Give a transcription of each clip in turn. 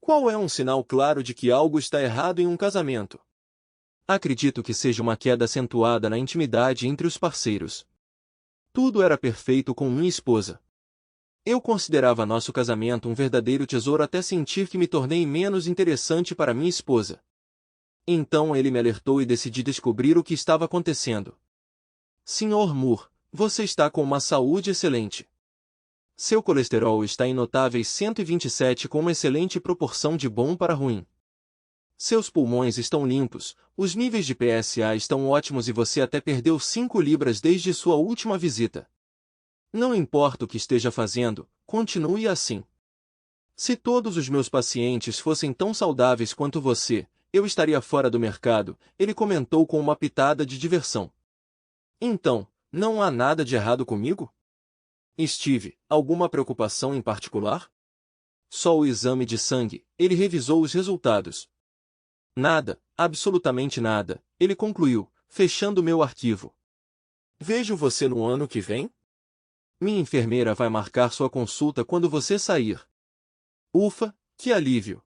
Qual é um sinal claro de que algo está errado em um casamento? Acredito que seja uma queda acentuada na intimidade entre os parceiros. Tudo era perfeito com minha esposa. Eu considerava nosso casamento um verdadeiro tesouro até sentir que me tornei menos interessante para minha esposa. Então ele me alertou e decidi descobrir o que estava acontecendo. Sr. Moore, você está com uma saúde excelente. Seu colesterol está em notáveis 127 com uma excelente proporção de bom para ruim. Seus pulmões estão limpos, os níveis de PSA estão ótimos e você até perdeu 5 libras desde sua última visita. Não importa o que esteja fazendo, continue assim. Se todos os meus pacientes fossem tão saudáveis quanto você, eu estaria fora do mercado, ele comentou com uma pitada de diversão. Então, não há nada de errado comigo? Steve, alguma preocupação em particular? Só o exame de sangue, ele revisou os resultados. Nada, absolutamente nada, ele concluiu, fechando meu arquivo. Vejo você no ano que vem? Minha enfermeira vai marcar sua consulta quando você sair. Ufa, que alívio!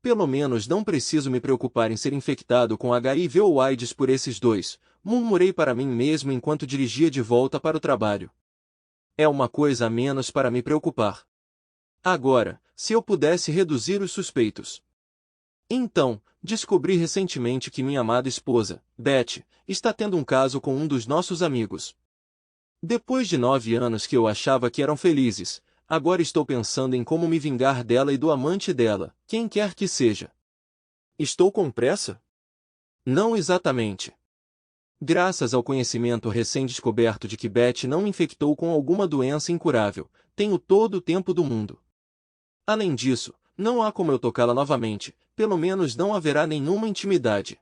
Pelo menos não preciso me preocupar em ser infectado com HIV ou AIDS por esses dois, murmurei para mim mesmo enquanto dirigia de volta para o trabalho. É uma coisa a menos para me preocupar. Agora, se eu pudesse reduzir os suspeitos. Então, descobri recentemente que minha amada esposa, Beth, está tendo um caso com um dos nossos amigos. Depois de 9 anos que eu achava que eram felizes, agora estou pensando em como me vingar dela e do amante dela, quem quer que seja. Estou com pressa? Não exatamente. Graças ao conhecimento recém-descoberto de que Beth não me infectou com alguma doença incurável, tenho todo o tempo do mundo. Além disso, não há como eu tocá-la novamente, pelo menos não haverá nenhuma intimidade.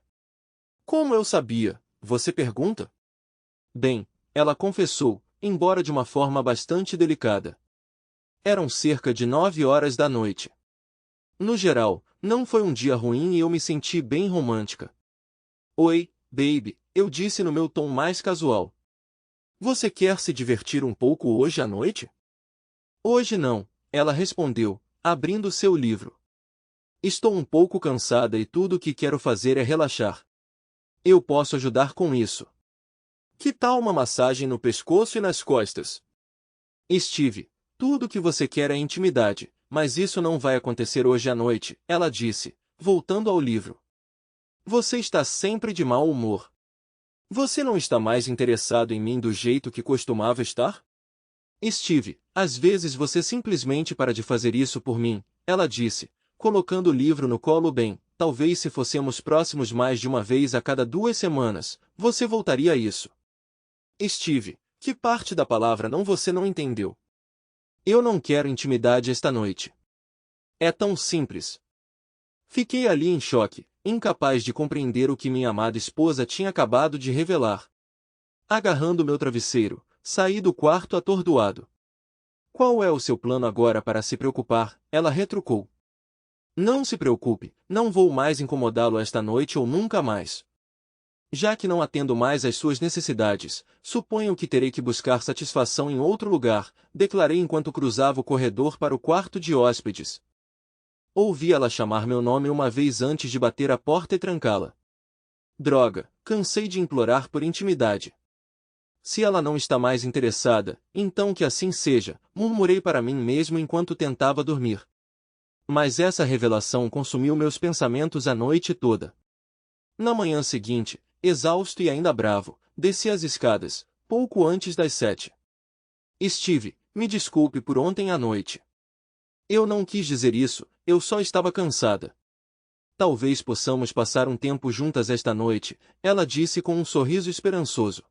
Como eu sabia? Você pergunta? Bem, ela confessou, embora de uma forma bastante delicada. Eram cerca de 9 horas da noite. No geral, não foi um dia ruim e eu me senti bem romântica. Oi, baby, eu disse no meu tom mais casual. Você quer se divertir um pouco hoje à noite? Hoje não, ela respondeu, abrindo seu livro. Estou um pouco cansada e tudo o que quero fazer é relaxar. Eu posso ajudar com isso. Que tal uma massagem no pescoço e nas costas? Steve, tudo o que você quer é intimidade, mas isso não vai acontecer hoje à noite, ela disse, voltando ao livro. Você está sempre de mau humor. Você não está mais interessado em mim do jeito que costumava estar? Steve, às vezes você simplesmente para de fazer isso por mim, ela disse, colocando o livro no colo bem, talvez se fôssemos próximos mais de uma vez a cada 2 semanas, você voltaria a isso. Steve, que parte da palavra não você não entendeu? Eu não quero intimidade esta noite. É tão simples. Fiquei ali em choque, incapaz de compreender o que minha amada esposa tinha acabado de revelar. Agarrando meu travesseiro, saí do quarto atordoado. Qual é o seu plano agora para se preocupar? Ela retrucou. Não se preocupe, não vou mais incomodá-lo esta noite ou nunca mais. Já que não atendo mais às suas necessidades, suponho que terei que buscar satisfação em outro lugar, declarei enquanto cruzava o corredor para o quarto de hóspedes. Ouvi ela chamar meu nome uma vez antes de bater a porta e trancá-la. Droga, cansei de implorar por intimidade. Se ela não está mais interessada, então que assim seja, murmurei para mim mesmo enquanto tentava dormir. Mas essa revelação consumiu meus pensamentos a noite toda. Na manhã seguinte, exausto e ainda bravo, desci as escadas, pouco antes das 7. Steve, me desculpe por ontem à noite. Eu não quis dizer isso, eu só estava cansada. Talvez possamos passar um tempo juntas esta noite, ela disse com um sorriso esperançoso.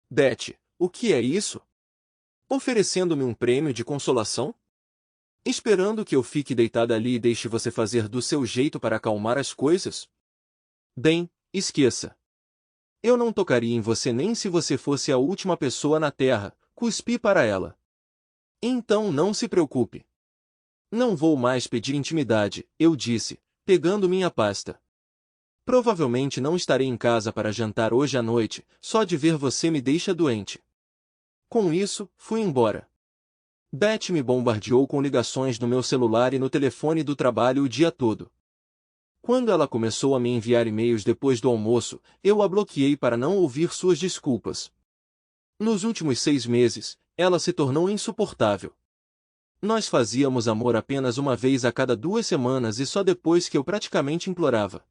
Beth, o que é isso? Oferecendo-me um prêmio de consolação? Esperando que eu fique deitada ali e deixe você fazer do seu jeito para acalmar as coisas? Bem, esqueça. Eu não tocaria em você nem se você fosse a última pessoa na Terra, cuspi para ela. Então não se preocupe. Não vou mais pedir intimidade, eu disse, pegando minha pasta. Provavelmente não estarei em casa para jantar hoje à noite, só de ver você me deixa doente. Com isso, fui embora. Beth me bombardeou com ligações no meu celular e no telefone do trabalho o dia todo. Quando ela começou a me enviar e-mails depois do almoço, eu a bloqueei para não ouvir suas desculpas. Nos últimos 6 meses, ela se tornou insuportável. Nós fazíamos amor apenas uma vez a cada 2 semanas e só depois que eu praticamente implorava.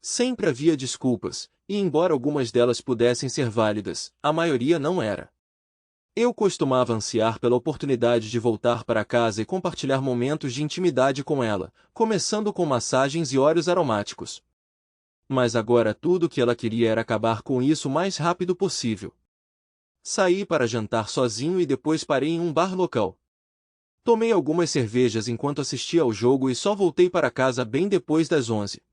Sempre havia desculpas, e embora algumas delas pudessem ser válidas, a maioria não era. Eu costumava ansiar pela oportunidade de voltar para casa e compartilhar momentos de intimidade com ela, começando com massagens e óleos aromáticos. Mas agora tudo o que ela queria era acabar com isso o mais rápido possível. Saí para jantar sozinho e depois parei em um bar local. Tomei algumas cervejas enquanto assistia ao jogo e só voltei para casa bem depois das 11.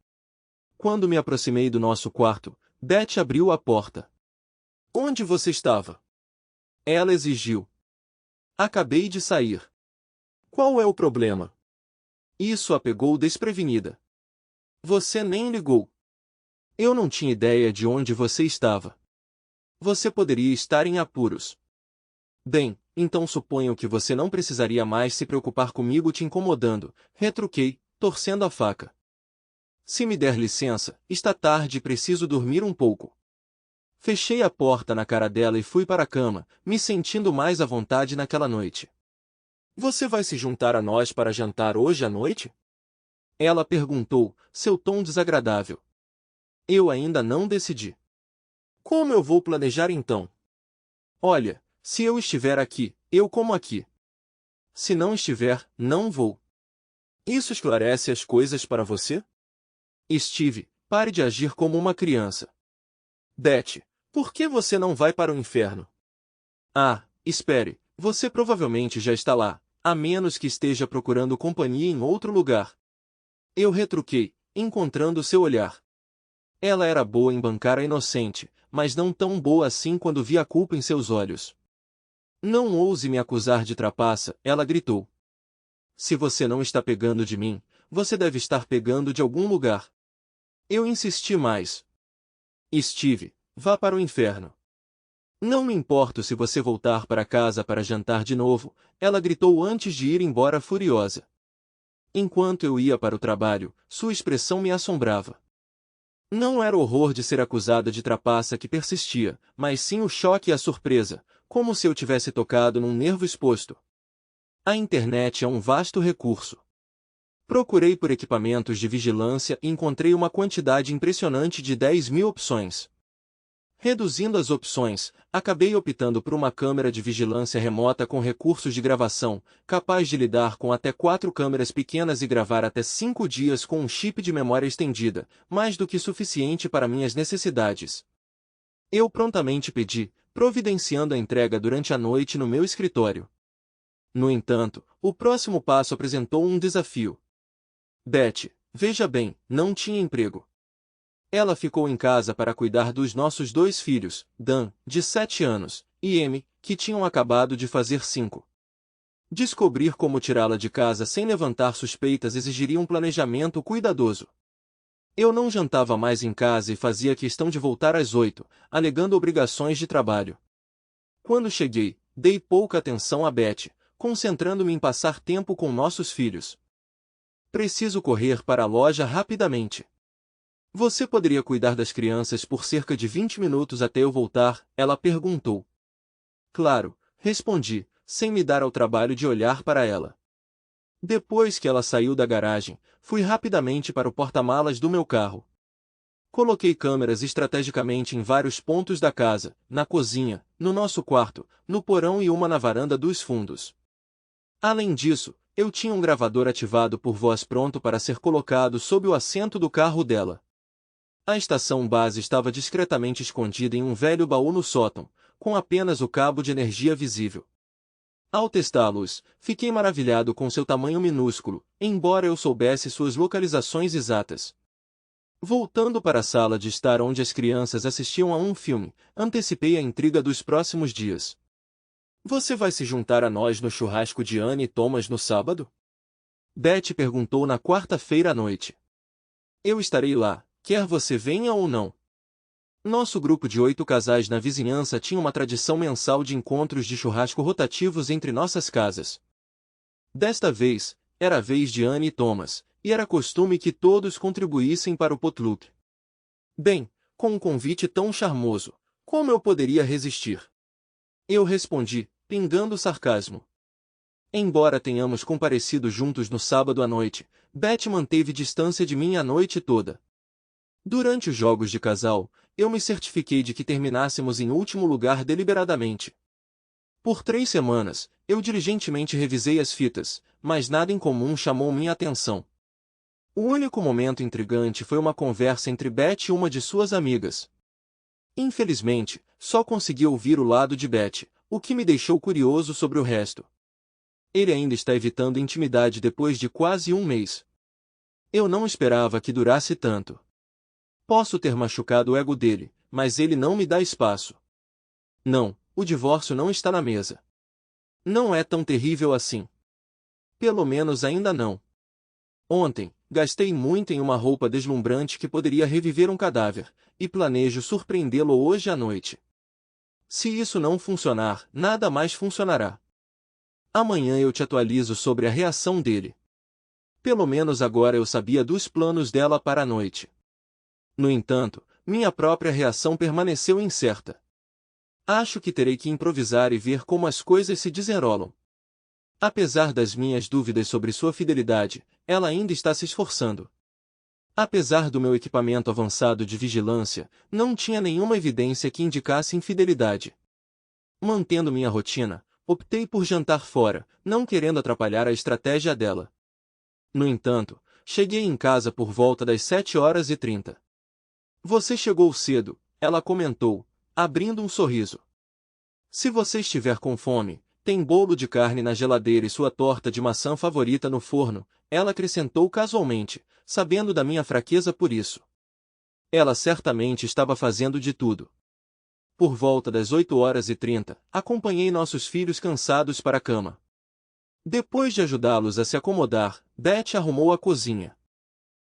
Quando me aproximei do nosso quarto, Beth abriu a porta. "Onde você estava?" Ela exigiu. "Acabei de sair." "Qual é o problema?" Isso a pegou desprevenida. "Você nem ligou." "Eu não tinha ideia de onde você estava." "Você poderia estar em apuros." "Bem, então suponho que você não precisaria mais se preocupar comigo te incomodando", retruquei, torcendo a faca. "Se me der licença, está tarde e preciso dormir um pouco." Fechei a porta na cara dela e fui para a cama, me sentindo mais à vontade naquela noite. "Você vai se juntar a nós para jantar hoje à noite?" Ela perguntou, seu tom desagradável. "Eu ainda não decidi." "Como eu vou planejar então?" "Olha, se eu estiver aqui, eu como aqui. Se não estiver, não vou." "Isso esclarece as coisas para você?" "Steve, pare de agir como uma criança." "Beth, por que você não vai para o inferno?" "Ah, espere, você provavelmente já está lá, a menos que esteja procurando companhia em outro lugar." Eu retruquei, encontrando seu olhar. Ela era boa em bancar a inocente, mas não tão boa assim quando vi a culpa em seus olhos. "Não ouse me acusar de trapaça", ela gritou. "Se você não está pegando de mim, você deve estar pegando de algum lugar." Eu insisti mais. "Steve, vá para o inferno." "Não me importo se você voltar para casa para jantar de novo", ela gritou antes de ir embora furiosa. Enquanto eu ia para o trabalho, sua expressão me assombrava. Não era o horror de ser acusada de trapaça que persistia, mas sim o choque e a surpresa, como se eu tivesse tocado num nervo exposto. A internet é um vasto recurso. Procurei por equipamentos de vigilância e encontrei uma quantidade impressionante de 10.000 opções. Reduzindo as opções, acabei optando por uma câmera de vigilância remota com recursos de gravação, capaz de lidar com até 4 câmeras pequenas e gravar até 5 dias com um chip de memória estendida, mais do que suficiente para minhas necessidades. Eu prontamente pedi, providenciando a entrega durante a noite no meu escritório. No entanto, o próximo passo apresentou um desafio. Beth, veja bem, não tinha emprego. Ela ficou em casa para cuidar dos nossos 2 filhos, Dan, de 7 anos, e Amy, que tinham acabado de fazer 5. Descobrir como tirá-la de casa sem levantar suspeitas exigiria um planejamento cuidadoso. Eu não jantava mais em casa e fazia questão de voltar às 8, alegando obrigações de trabalho. Quando cheguei, dei pouca atenção a Beth, concentrando-me em passar tempo com nossos filhos. "Preciso correr para a loja rapidamente. Você poderia cuidar das crianças por cerca de 20 minutos até eu voltar?" ela perguntou. "Claro", respondi, sem me dar ao trabalho de olhar para ela. Depois que ela saiu da garagem, fui rapidamente para o porta-malas do meu carro. Coloquei câmeras estrategicamente em vários pontos da casa, na cozinha, no nosso quarto, no porão e uma na varanda dos fundos. Além disso, eu tinha um gravador ativado por voz pronto para ser colocado sob o assento do carro dela. A estação base estava discretamente escondida em um velho baú no sótão, com apenas o cabo de energia visível. Ao testá-los, fiquei maravilhado com seu tamanho minúsculo, embora eu soubesse suas localizações exatas. Voltando para a sala de estar onde as crianças assistiam a um filme, antecipei a intriga dos próximos dias. "Você vai se juntar a nós no churrasco de Anne e Thomas no sábado?" Beth perguntou na quarta-feira à noite. "Eu estarei lá, quer você venha ou não." Nosso grupo de 8 casais na vizinhança tinha uma tradição mensal de encontros de churrasco rotativos entre nossas casas. Desta vez, era a vez de Anne e Thomas, e era costume que todos contribuíssem para o potluck. Bem, com um convite tão charmoso, como eu poderia resistir? Eu respondi, pingando sarcasmo. Embora tenhamos comparecido juntos no sábado à noite, Beth manteve distância de mim a noite toda. Durante os jogos de casal, eu me certifiquei de que terminássemos em último lugar deliberadamente. Por 3 semanas, eu diligentemente revisei as fitas, mas nada em comum chamou minha atenção. O único momento intrigante foi uma conversa entre Beth e uma de suas amigas. Infelizmente, só consegui ouvir o lado de Beth, o que me deixou curioso sobre o resto. Ele ainda está evitando intimidade depois de quase um mês. Eu não esperava que durasse tanto. Posso ter machucado o ego dele, mas ele não me dá espaço. Não, o divórcio não está na mesa. Não é tão terrível assim. Pelo menos ainda não. Ontem, gastei muito em uma roupa deslumbrante que poderia reviver um cadáver, e planejo surpreendê-lo hoje à noite. Se isso não funcionar, nada mais funcionará. Amanhã eu te atualizo sobre a reação dele. Pelo menos agora eu sabia dos planos dela para a noite. No entanto, minha própria reação permaneceu incerta. Acho que terei que improvisar e ver como as coisas se desenrolam. Apesar das minhas dúvidas sobre sua fidelidade, ela ainda está se esforçando. Apesar do meu equipamento avançado de vigilância, não tinha nenhuma evidência que indicasse infidelidade. Mantendo minha rotina, optei por jantar fora, não querendo atrapalhar a estratégia dela. No entanto, cheguei em casa por volta das 7h30. Você chegou cedo, ela comentou, abrindo um sorriso. Se você estiver com fome, tem bolo de carne na geladeira e sua torta de maçã favorita no forno, ela acrescentou casualmente, sabendo da minha fraqueza por isso. Ela certamente estava fazendo de tudo. Por volta das 8h30, acompanhei nossos filhos cansados para a cama. Depois de ajudá-los a se acomodar, Beth arrumou a cozinha.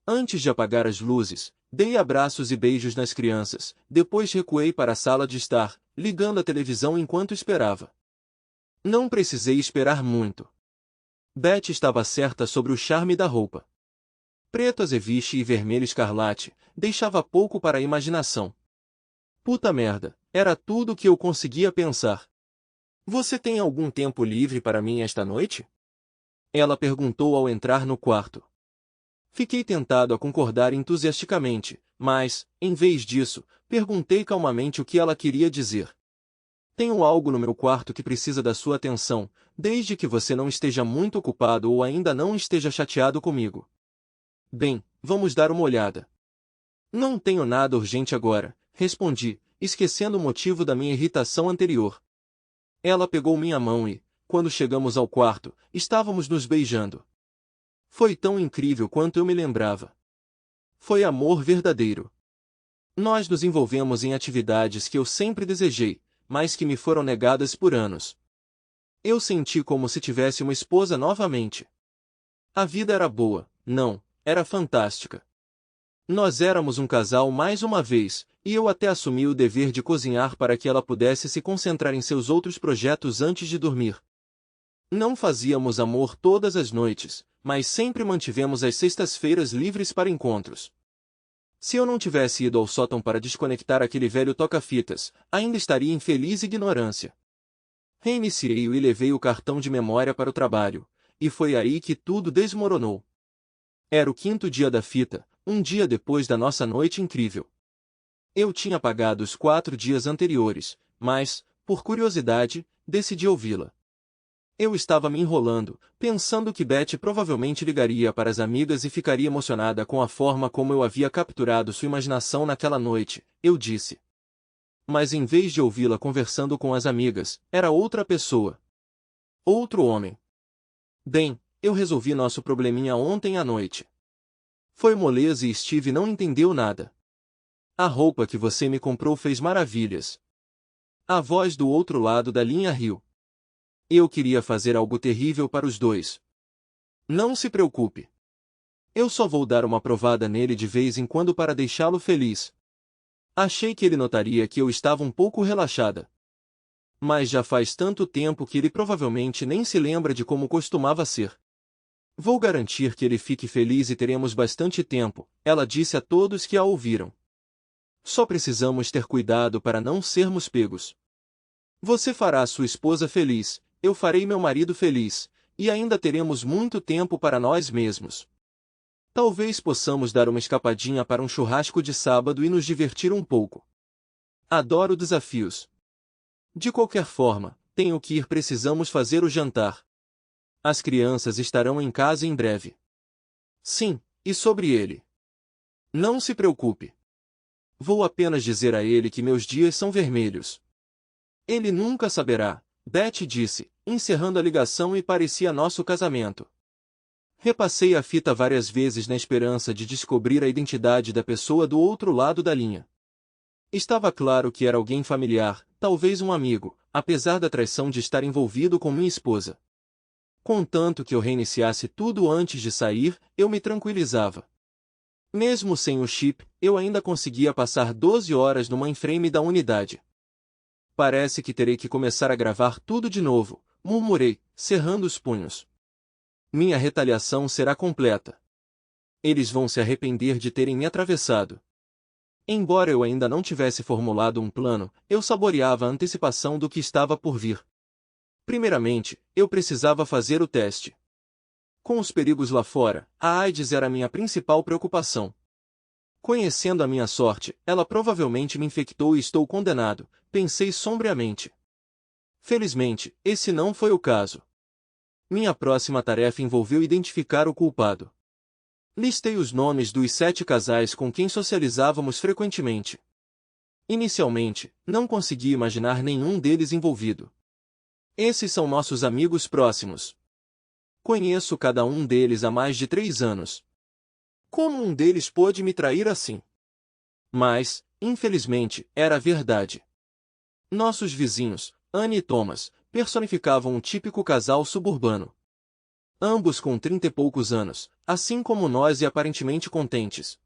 Antes de apagar as luzes, dei abraços e beijos nas crianças, depois recuei para a sala de estar, ligando a televisão enquanto esperava. Não precisei esperar muito. Beth estava certa sobre o charme da roupa. Preto azeviche e vermelho escarlate, deixava pouco para a imaginação. Puta merda, era tudo o que eu conseguia pensar. Você tem algum tempo livre para mim esta noite? Ela perguntou ao entrar no quarto. Fiquei tentado a concordar entusiasticamente, mas, em vez disso, perguntei calmamente o que ela queria dizer. Tenho algo no meu quarto que precisa da sua atenção, desde que você não esteja muito ocupado ou ainda não esteja chateado comigo. Bem, vamos dar uma olhada. Não tenho nada urgente agora, respondi, esquecendo o motivo da minha irritação anterior. Ela pegou minha mão e, quando chegamos ao quarto, estávamos nos beijando. Foi tão incrível quanto eu me lembrava. Foi amor verdadeiro. Nós nos envolvemos em atividades que eu sempre desejei, mas que me foram negadas por anos. Eu senti como se tivesse uma esposa novamente. A vida era boa, não, era fantástica. Nós éramos um casal mais uma vez, e eu até assumi o dever de cozinhar para que ela pudesse se concentrar em seus outros projetos antes de dormir. Não fazíamos amor todas as noites, mas sempre mantivemos as sextas-feiras livres para encontros. Se eu não tivesse ido ao sótão para desconectar aquele velho toca-fitas, ainda estaria em feliz ignorância. Reiniciei-o e levei o cartão de memória para o trabalho, e foi aí que tudo desmoronou. Era o 5º dia da fita, um dia depois da nossa noite incrível. Eu tinha apagado os 4 dias anteriores, mas, por curiosidade, decidi ouvi-la. Eu estava me enrolando, pensando que Beth provavelmente ligaria para as amigas e ficaria emocionada com a forma como eu havia capturado sua imaginação naquela noite, eu disse. Mas em vez de ouvi-la conversando com as amigas, era outra pessoa. Outro homem. Bem, eu resolvi nosso probleminha ontem à noite. Foi moleza e Steve não entendeu nada. A roupa que você me comprou fez maravilhas. A voz do outro lado da linha riu. Eu queria fazer algo terrível para os dois. Não se preocupe. Eu só vou dar uma provada nele de vez em quando para deixá-lo feliz. Achei que ele notaria que eu estava um pouco relaxada. Mas já faz tanto tempo que ele provavelmente nem se lembra de como costumava ser. Vou garantir que ele fique feliz e teremos bastante tempo, ela disse a todos que a ouviram. Só precisamos ter cuidado para não sermos pegos. Você fará sua esposa feliz, eu farei meu marido feliz, e ainda teremos muito tempo para nós mesmos. Talvez possamos dar uma escapadinha para um churrasco de sábado e nos divertir um pouco. Adoro desafios. De qualquer forma, tenho que ir, precisamos fazer o jantar. As crianças estarão em casa em breve. Sim, e sobre ele? Não se preocupe. Vou apenas dizer a ele que meus dias são vermelhos. Ele nunca saberá, Beth disse, encerrando a ligação, e parecia nosso casamento. Repassei a fita várias vezes na esperança de descobrir a identidade da pessoa do outro lado da linha. Estava claro que era alguém familiar, talvez um amigo, apesar da traição de estar envolvido com minha esposa. Contanto que eu reiniciasse tudo antes de sair, eu me tranquilizava. Mesmo sem o chip, eu ainda conseguia passar 12 horas no mainframe da unidade. Parece que terei que começar a gravar tudo de novo, murmurei, cerrando os punhos. Minha retaliação será completa. Eles vão se arrepender de terem me atravessado. Embora eu ainda não tivesse formulado um plano, eu saboreava a antecipação do que estava por vir. Primeiramente, eu precisava fazer o teste. Com os perigos lá fora, a AIDS era a minha principal preocupação. Conhecendo a minha sorte, ela provavelmente me infectou e estou condenado, pensei sombriamente. Felizmente, esse não foi o caso. Minha próxima tarefa envolveu identificar o culpado. Listei os nomes dos 7 casais com quem socializávamos frequentemente. Inicialmente, não consegui imaginar nenhum deles envolvido. Esses são nossos amigos próximos. Conheço cada um deles há mais de 3 anos. Como um deles pôde me trair assim? Mas, infelizmente, era verdade. Nossos vizinhos, Anne e Thomas, personificavam um típico casal suburbano. Ambos com 30 e poucos anos, assim como nós, e aparentemente contentes.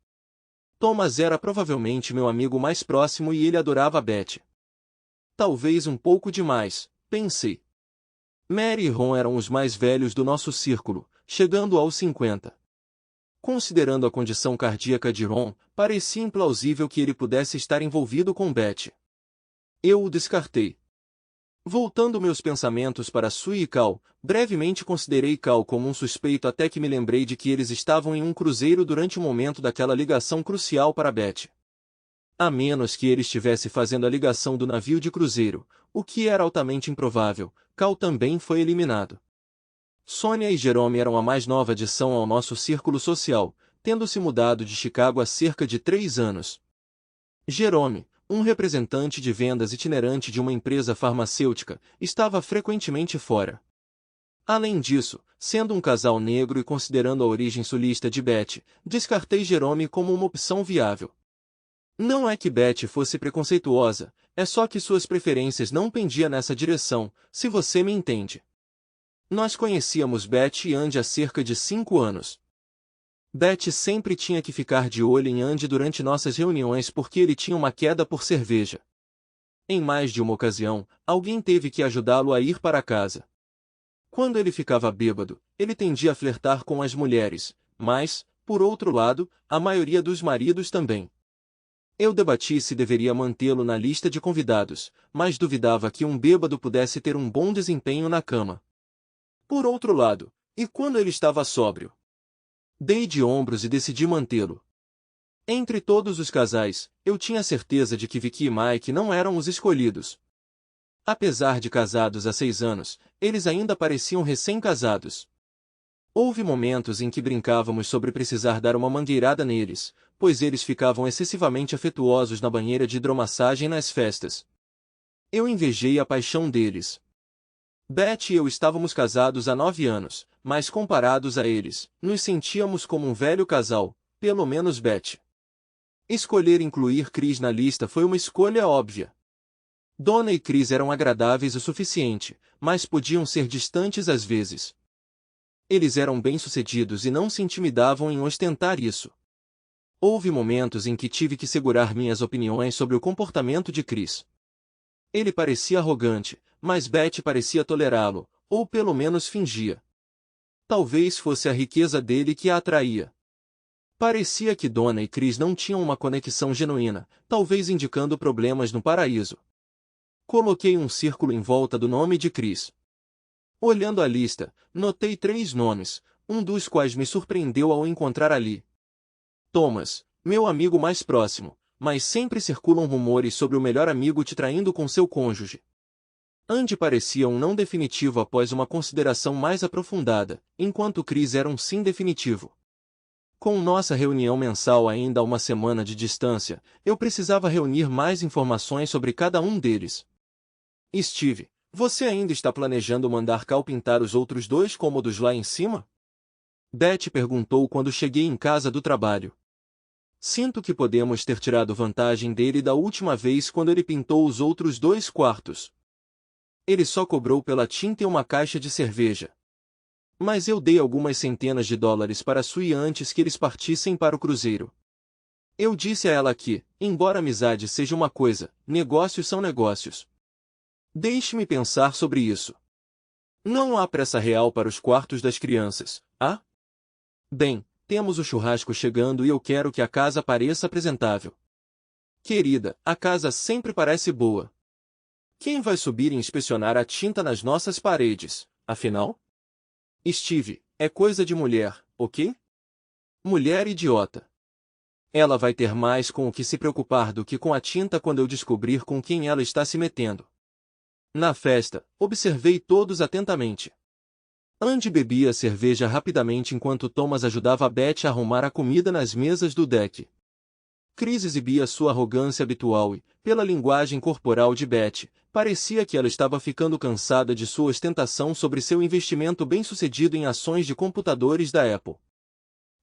Thomas era provavelmente meu amigo mais próximo e ele adorava Beth. Talvez um pouco demais, pensei. Mary e Ron eram os mais velhos do nosso círculo, chegando aos 50. Considerando a condição cardíaca de Ron, parecia implausível que ele pudesse estar envolvido com Beth. Eu o descartei. Voltando meus pensamentos para Sue e Cal, brevemente considerei Cal como um suspeito até que me lembrei de que eles estavam em um cruzeiro durante o momento daquela ligação crucial para Beth. A menos que ele estivesse fazendo a ligação do navio de cruzeiro, o que era altamente improvável, Cal também foi eliminado. Sonia e Jerome eram a mais nova adição ao nosso círculo social, tendo se mudado de Chicago há cerca de 3 anos. Jerome, um representante de vendas itinerante de uma empresa farmacêutica, estava frequentemente fora. Além disso, sendo um casal negro e considerando a origem sulista de Beth, descartei Jerome como uma opção viável. Não é que Beth fosse preconceituosa, é só que suas preferências não pendiam nessa direção, se você me entende. Nós conhecíamos Beth e Andy há cerca de 5 anos. Beth sempre tinha que ficar de olho em Andy durante nossas reuniões porque ele tinha uma queda por cerveja. Em mais de uma ocasião, alguém teve que ajudá-lo a ir para casa. Quando ele ficava bêbado, ele tendia a flertar com as mulheres, mas, por outro lado, a maioria dos maridos também. Eu debati se deveria mantê-lo na lista de convidados, mas duvidava que um bêbado pudesse ter um bom desempenho na cama. Por outro lado, e quando ele estava sóbrio? Dei de ombros e decidi mantê-lo. Entre todos os casais, eu tinha certeza de que Vicky e Mike não eram os escolhidos. Apesar de casados há 6 anos, eles ainda pareciam recém-casados. Houve momentos em que brincávamos sobre precisar dar uma mangueirada neles, pois eles ficavam excessivamente afetuosos na banheira de hidromassagem nas festas. Eu invejei a paixão deles. Beth e eu estávamos casados há 9 anos, mas comparados a eles, nos sentíamos como um velho casal, pelo menos Beth. Escolher incluir Chris na lista foi uma escolha óbvia. Donna e Chris eram agradáveis o suficiente, mas podiam ser distantes às vezes. Eles eram bem-sucedidos e não se intimidavam em ostentar isso. Houve momentos em que tive que segurar minhas opiniões sobre o comportamento de Chris. Ele parecia arrogante, mas Betty parecia tolerá-lo, ou pelo menos fingia. Talvez fosse a riqueza dele que a atraía. Parecia que Donna e Chris não tinham uma conexão genuína, talvez indicando problemas no paraíso. Coloquei um círculo em volta do nome de Chris. Olhando a lista, notei 3 nomes, um dos quais me surpreendeu ao encontrar ali. Thomas, meu amigo mais próximo, mas sempre circulam rumores sobre o melhor amigo te traindo com seu cônjuge. Andy parecia um não definitivo após uma consideração mais aprofundada, enquanto Chris era um sim definitivo. Com nossa reunião mensal ainda a uma semana de distância, eu precisava reunir mais informações sobre cada um deles. Steve, você ainda está planejando mandar Cal pintar os outros 2 cômodos lá em cima? Betty perguntou quando cheguei em casa do trabalho. Sinto que podemos ter tirado vantagem dele da última vez quando ele pintou os outros 2 quartos. Ele só cobrou pela tinta e uma caixa de cerveja. Mas eu dei algumas centenas de dólares para Sui antes que eles partissem para o cruzeiro. Eu disse a ela que, embora amizade seja uma coisa, negócios são negócios. Deixe-me pensar sobre isso. Não há pressa real para os quartos das crianças, há? Bem, temos o churrasco chegando e eu quero que a casa pareça apresentável. Querida, a casa sempre parece boa. Quem vai subir e inspecionar a tinta nas nossas paredes, afinal? Steve, é coisa de mulher, ok? Mulher idiota. Ela vai ter mais com o que se preocupar do que com a tinta quando eu descobrir com quem ela está se metendo. Na festa, observei todos atentamente. Andy bebia cerveja rapidamente enquanto Thomas ajudava Betty a arrumar a comida nas mesas do deck. Chris exibia sua arrogância habitual e, pela linguagem corporal de Betty, parecia que ela estava ficando cansada de sua ostentação sobre seu investimento bem-sucedido em ações de computadores da Apple.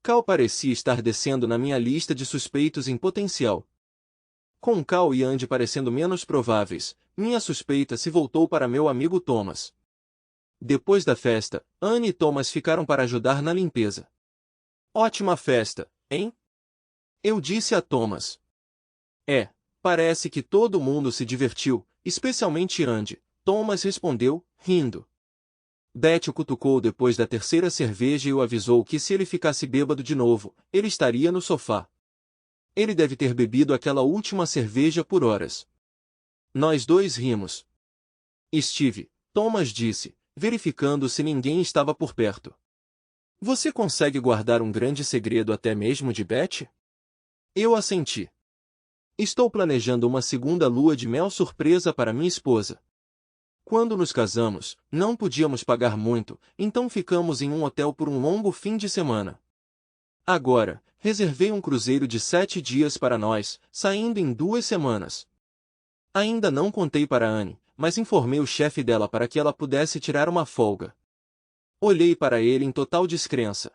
Cal parecia estar descendo na minha lista de suspeitos em potencial. Com Cal e Andy parecendo menos prováveis, minha suspeita se voltou para meu amigo Thomas. Depois da festa, Anne e Thomas ficaram para ajudar na limpeza. Ótima festa, hein? Eu disse a Thomas. Parece que todo mundo se divertiu, especialmente Andy, Thomas respondeu, rindo. Betty o cutucou depois da 3ª cerveja e o avisou que se ele ficasse bêbado de novo, ele estaria no sofá. Ele deve ter bebido aquela última cerveja por horas. Nós 2 rimos. Steve, Thomas disse, verificando se ninguém estava por perto. Você consegue guardar um grande segredo até mesmo de Betty? Eu assenti. Estou planejando uma segunda lua de mel surpresa para minha esposa. Quando nos casamos, não podíamos pagar muito, então ficamos em um hotel por um longo fim de semana. Agora, reservei um cruzeiro de 7 dias para nós, saindo em 2 semanas. Ainda não contei para Anne, mas informei o chefe dela para que ela pudesse tirar uma folga. Olhei para ele em total descrença.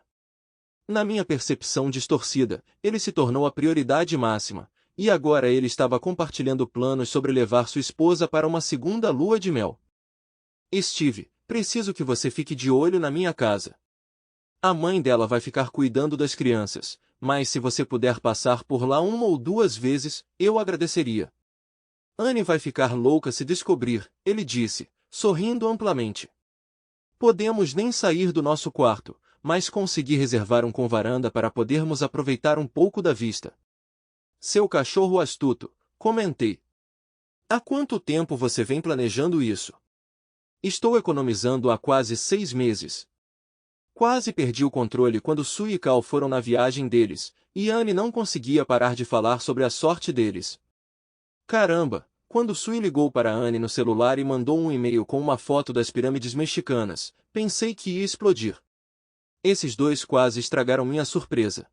Na minha percepção distorcida, ele se tornou a prioridade máxima, e agora ele estava compartilhando planos sobre levar sua esposa para uma segunda lua de mel. Steve, preciso que você fique de olho na minha casa. A mãe dela vai ficar cuidando das crianças, mas se você puder passar por lá 1 ou 2 vezes, eu agradeceria. Anne vai ficar louca se descobrir, ele disse, sorrindo amplamente. Podemos nem sair do nosso quarto, mas consegui reservar um com varanda para podermos aproveitar um pouco da vista. Seu cachorro astuto, comentei. Há quanto tempo você vem planejando isso? Estou economizando há quase 6 meses. Quase perdi o controle quando Sue e Cal foram na viagem deles, e Anne não conseguia parar de falar sobre a sorte deles. Caramba, quando Sue ligou para Anne no celular e mandou um e-mail com uma foto das pirâmides mexicanas, pensei que ia explodir. Esses 2 quase estragaram minha surpresa.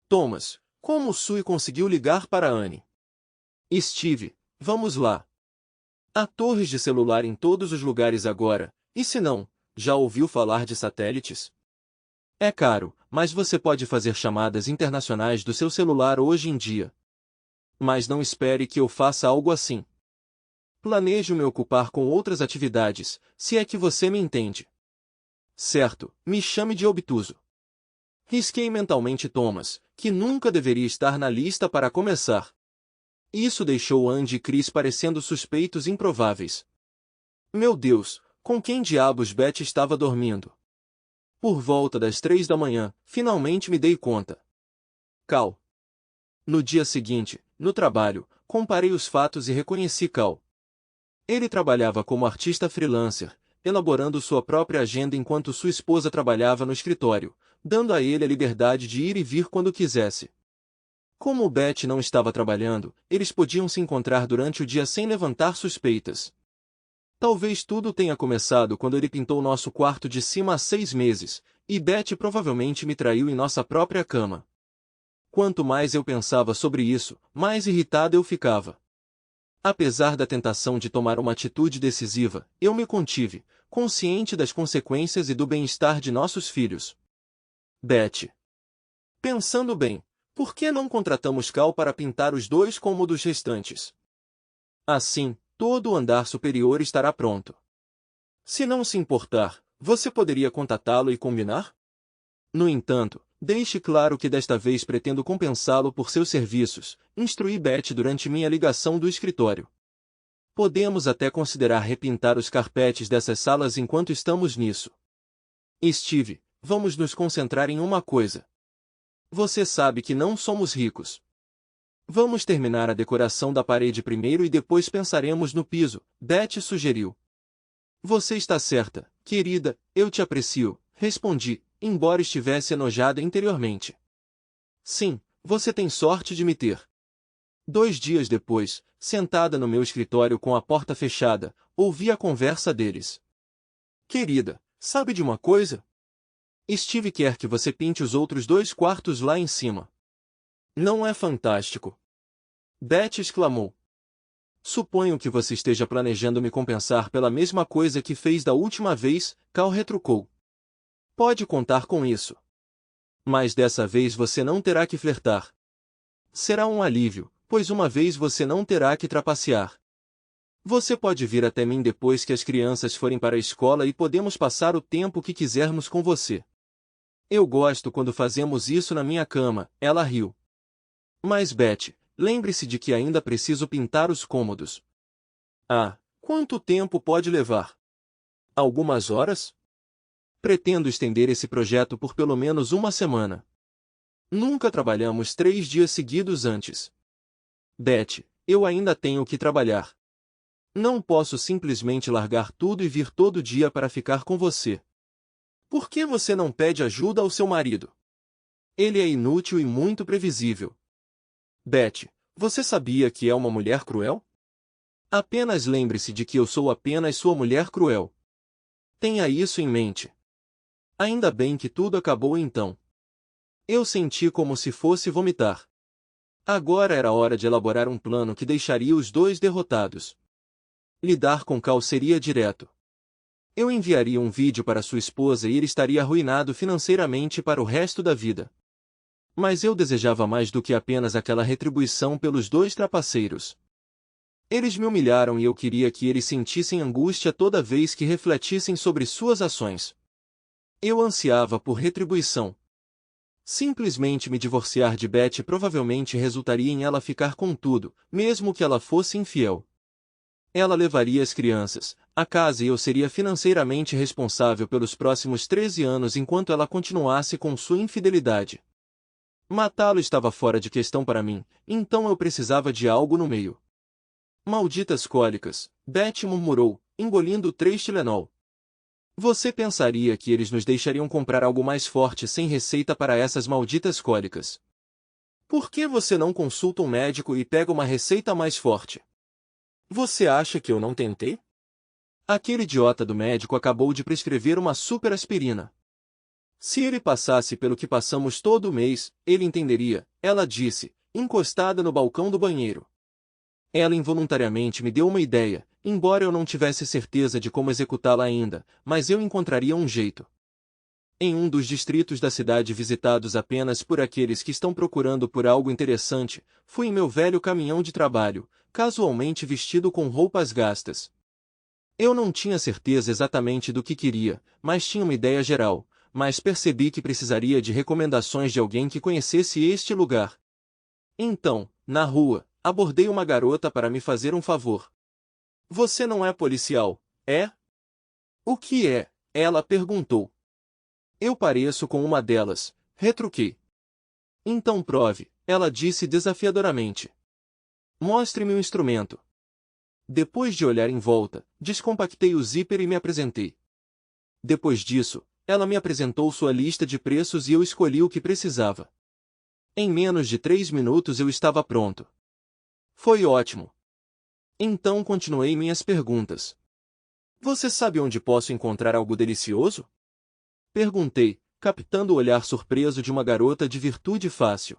Thomas, como Sue conseguiu ligar para Anne? Steve, vamos lá. Há torres de celular em todos os lugares agora, e se não, já ouviu falar de satélites? É caro, mas você pode fazer chamadas internacionais do seu celular hoje em dia. Mas não espere que eu faça algo assim. Planejo me ocupar com outras atividades, se é que você me entende. Certo, me chame de obtuso. Risquei mentalmente Thomas, que nunca deveria estar na lista para começar. Isso deixou Andy e Chris parecendo suspeitos improváveis. Meu Deus, com quem diabos Beth estava dormindo? Por volta das 3 da manhã, finalmente me dei conta. Cal. No dia seguinte, no trabalho, comparei os fatos e reconheci Cal. Ele trabalhava como artista freelancer, elaborando sua própria agenda enquanto sua esposa trabalhava no escritório, dando a ele a liberdade de ir e vir quando quisesse. Como Beth não estava trabalhando, eles podiam se encontrar durante o dia sem levantar suspeitas. Talvez tudo tenha começado quando ele pintou nosso quarto de cima há 6 meses, e Beth provavelmente me traiu em nossa própria cama. Quanto mais eu pensava sobre isso, mais irritado eu ficava. Apesar da tentação de tomar uma atitude decisiva, eu me contive, consciente das consequências e do bem-estar de nossos filhos. Beth. Pensando bem, por que não contratamos Cal para pintar os 2 cômodos restantes? Assim, todo o andar superior estará pronto. Se não se importar, você poderia contatá-lo e combinar? No entanto, deixe claro que desta vez pretendo compensá-lo por seus serviços, instruí Beth durante minha ligação do escritório. Podemos até considerar repintar os carpetes dessas salas enquanto estamos nisso. Steve, vamos nos concentrar em uma coisa. Você sabe que não somos ricos. Vamos terminar a decoração da parede primeiro e depois pensaremos no piso, Beth sugeriu. Você está certa, querida, eu te aprecio, respondi, embora estivesse enojada interiormente. Sim, você tem sorte de me ter. 2 dias depois, sentada no meu escritório com a porta fechada, ouvi a conversa deles. Querida, sabe de uma coisa? Steve quer que você pinte os outros 2 quartos lá em cima. Não é fantástico? Beth exclamou. Suponho que você esteja planejando me compensar pela mesma coisa que fez da última vez, Cal retrucou. Pode contar com isso. Mas dessa vez você não terá que flertar. Será um alívio, pois uma vez você não terá que trapacear. Você pode vir até mim depois que as crianças forem para a escola e podemos passar o tempo que quisermos com você. Eu gosto quando fazemos isso na minha cama, ela riu. Mas Beth, lembre-se de que ainda preciso pintar os cômodos. Ah, quanto tempo pode levar? Algumas horas? Pretendo estender esse projeto por pelo menos uma semana. Nunca trabalhamos 3 dias seguidos antes. Beth, eu ainda tenho que trabalhar. Não posso simplesmente largar tudo e vir todo dia para ficar com você. Por que você não pede ajuda ao seu marido? Ele é inútil e muito previsível. Beth, você sabia que é uma mulher cruel? Apenas lembre-se de que eu sou apenas sua mulher cruel. Tenha isso em mente. Ainda bem que tudo acabou então. Eu senti como se fosse vomitar. Agora era hora de elaborar um plano que deixaria os 2 derrotados. Lidar com Cal seria direto. Eu enviaria um vídeo para sua esposa e ele estaria arruinado financeiramente para o resto da vida. Mas eu desejava mais do que apenas aquela retribuição pelos 2 trapaceiros. Eles me humilharam e eu queria que eles sentissem angústia toda vez que refletissem sobre suas ações. Eu ansiava por retribuição. Simplesmente me divorciar de Beth provavelmente resultaria em ela ficar com tudo, mesmo que ela fosse infiel. Ela levaria as crianças, a casa e eu seria financeiramente responsável pelos próximos 13 anos enquanto ela continuasse com sua infidelidade. Matá-lo estava fora de questão para mim, então eu precisava de algo no meio. Malditas cólicas, Beth murmurou, engolindo 3 Tylenol. Você pensaria que eles nos deixariam comprar algo mais forte sem receita para essas malditas cólicas? Por que você não consulta um médico e pega uma receita mais forte? Você acha que eu não tentei? Aquele idiota do médico acabou de prescrever uma superaspirina. Se ele passasse pelo que passamos todo mês, ele entenderia, ela disse, encostada no balcão do banheiro. Ela involuntariamente me deu uma ideia, embora eu não tivesse certeza de como executá-la ainda, mas eu encontraria um jeito. Em um dos distritos da cidade visitados apenas por aqueles que estão procurando por algo interessante, fui em meu velho caminhão de trabalho, casualmente vestido com roupas gastas. Eu não tinha certeza exatamente do que queria, mas tinha uma ideia geral, mas percebi que precisaria de recomendações de alguém que conhecesse este lugar. Então, na rua, abordei uma garota para me fazer um favor. Você não é policial, é? O que é? Ela perguntou. Eu pareço com uma delas, retruquei. Então prove, ela disse desafiadoramente. Mostre-me o instrumento. Depois de olhar em volta, descompactei o zíper e me apresentei. Depois disso, ela me apresentou sua lista de preços e eu escolhi o que precisava. Em menos de 3 minutos eu estava pronto. Foi ótimo. Então continuei minhas perguntas. Você sabe onde posso encontrar algo delicioso? Perguntei, captando o olhar surpreso de uma garota de virtude fácil.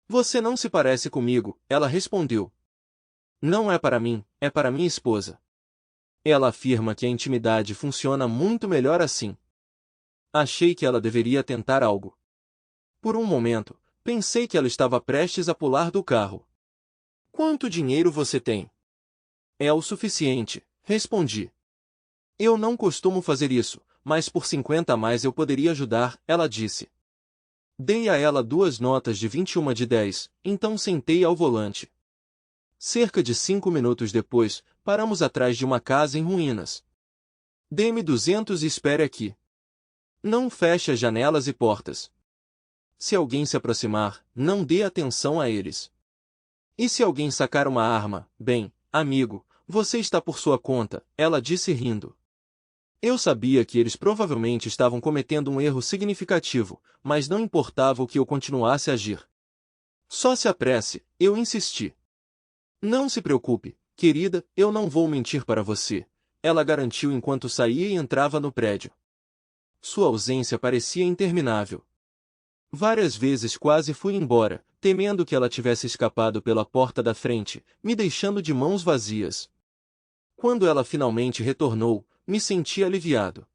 Você não se parece comigo, ela respondeu. Não é para mim, é para minha esposa. Ela afirma que a intimidade funciona muito melhor assim. Achei que ela deveria tentar algo. Por um momento, pensei que ela estava prestes a pular do carro. Quanto dinheiro você tem? É o suficiente, respondi. Eu não costumo fazer isso, mas por 50 a mais eu poderia ajudar, ela disse. Dei a ela 2 notas de 21 de 10, então sentei ao volante. Cerca de 5 minutos depois, paramos atrás de uma casa em ruínas. Dê-me 200 e espere aqui. Não feche as janelas e portas. Se alguém se aproximar, não dê atenção a eles. E se alguém sacar uma arma, bem, amigo, você está por sua conta, ela disse rindo. Eu sabia que eles provavelmente estavam cometendo um erro significativo, mas não importava o que eu continuasse a agir. Só se apresse, eu insisti. Não se preocupe, querida, eu não vou mentir para você, ela garantiu enquanto saía e entrava no prédio. Sua ausência parecia interminável. Várias vezes quase fui embora, temendo que ela tivesse escapado pela porta da frente, me deixando de mãos vazias. Quando ela finalmente retornou, me senti aliviado.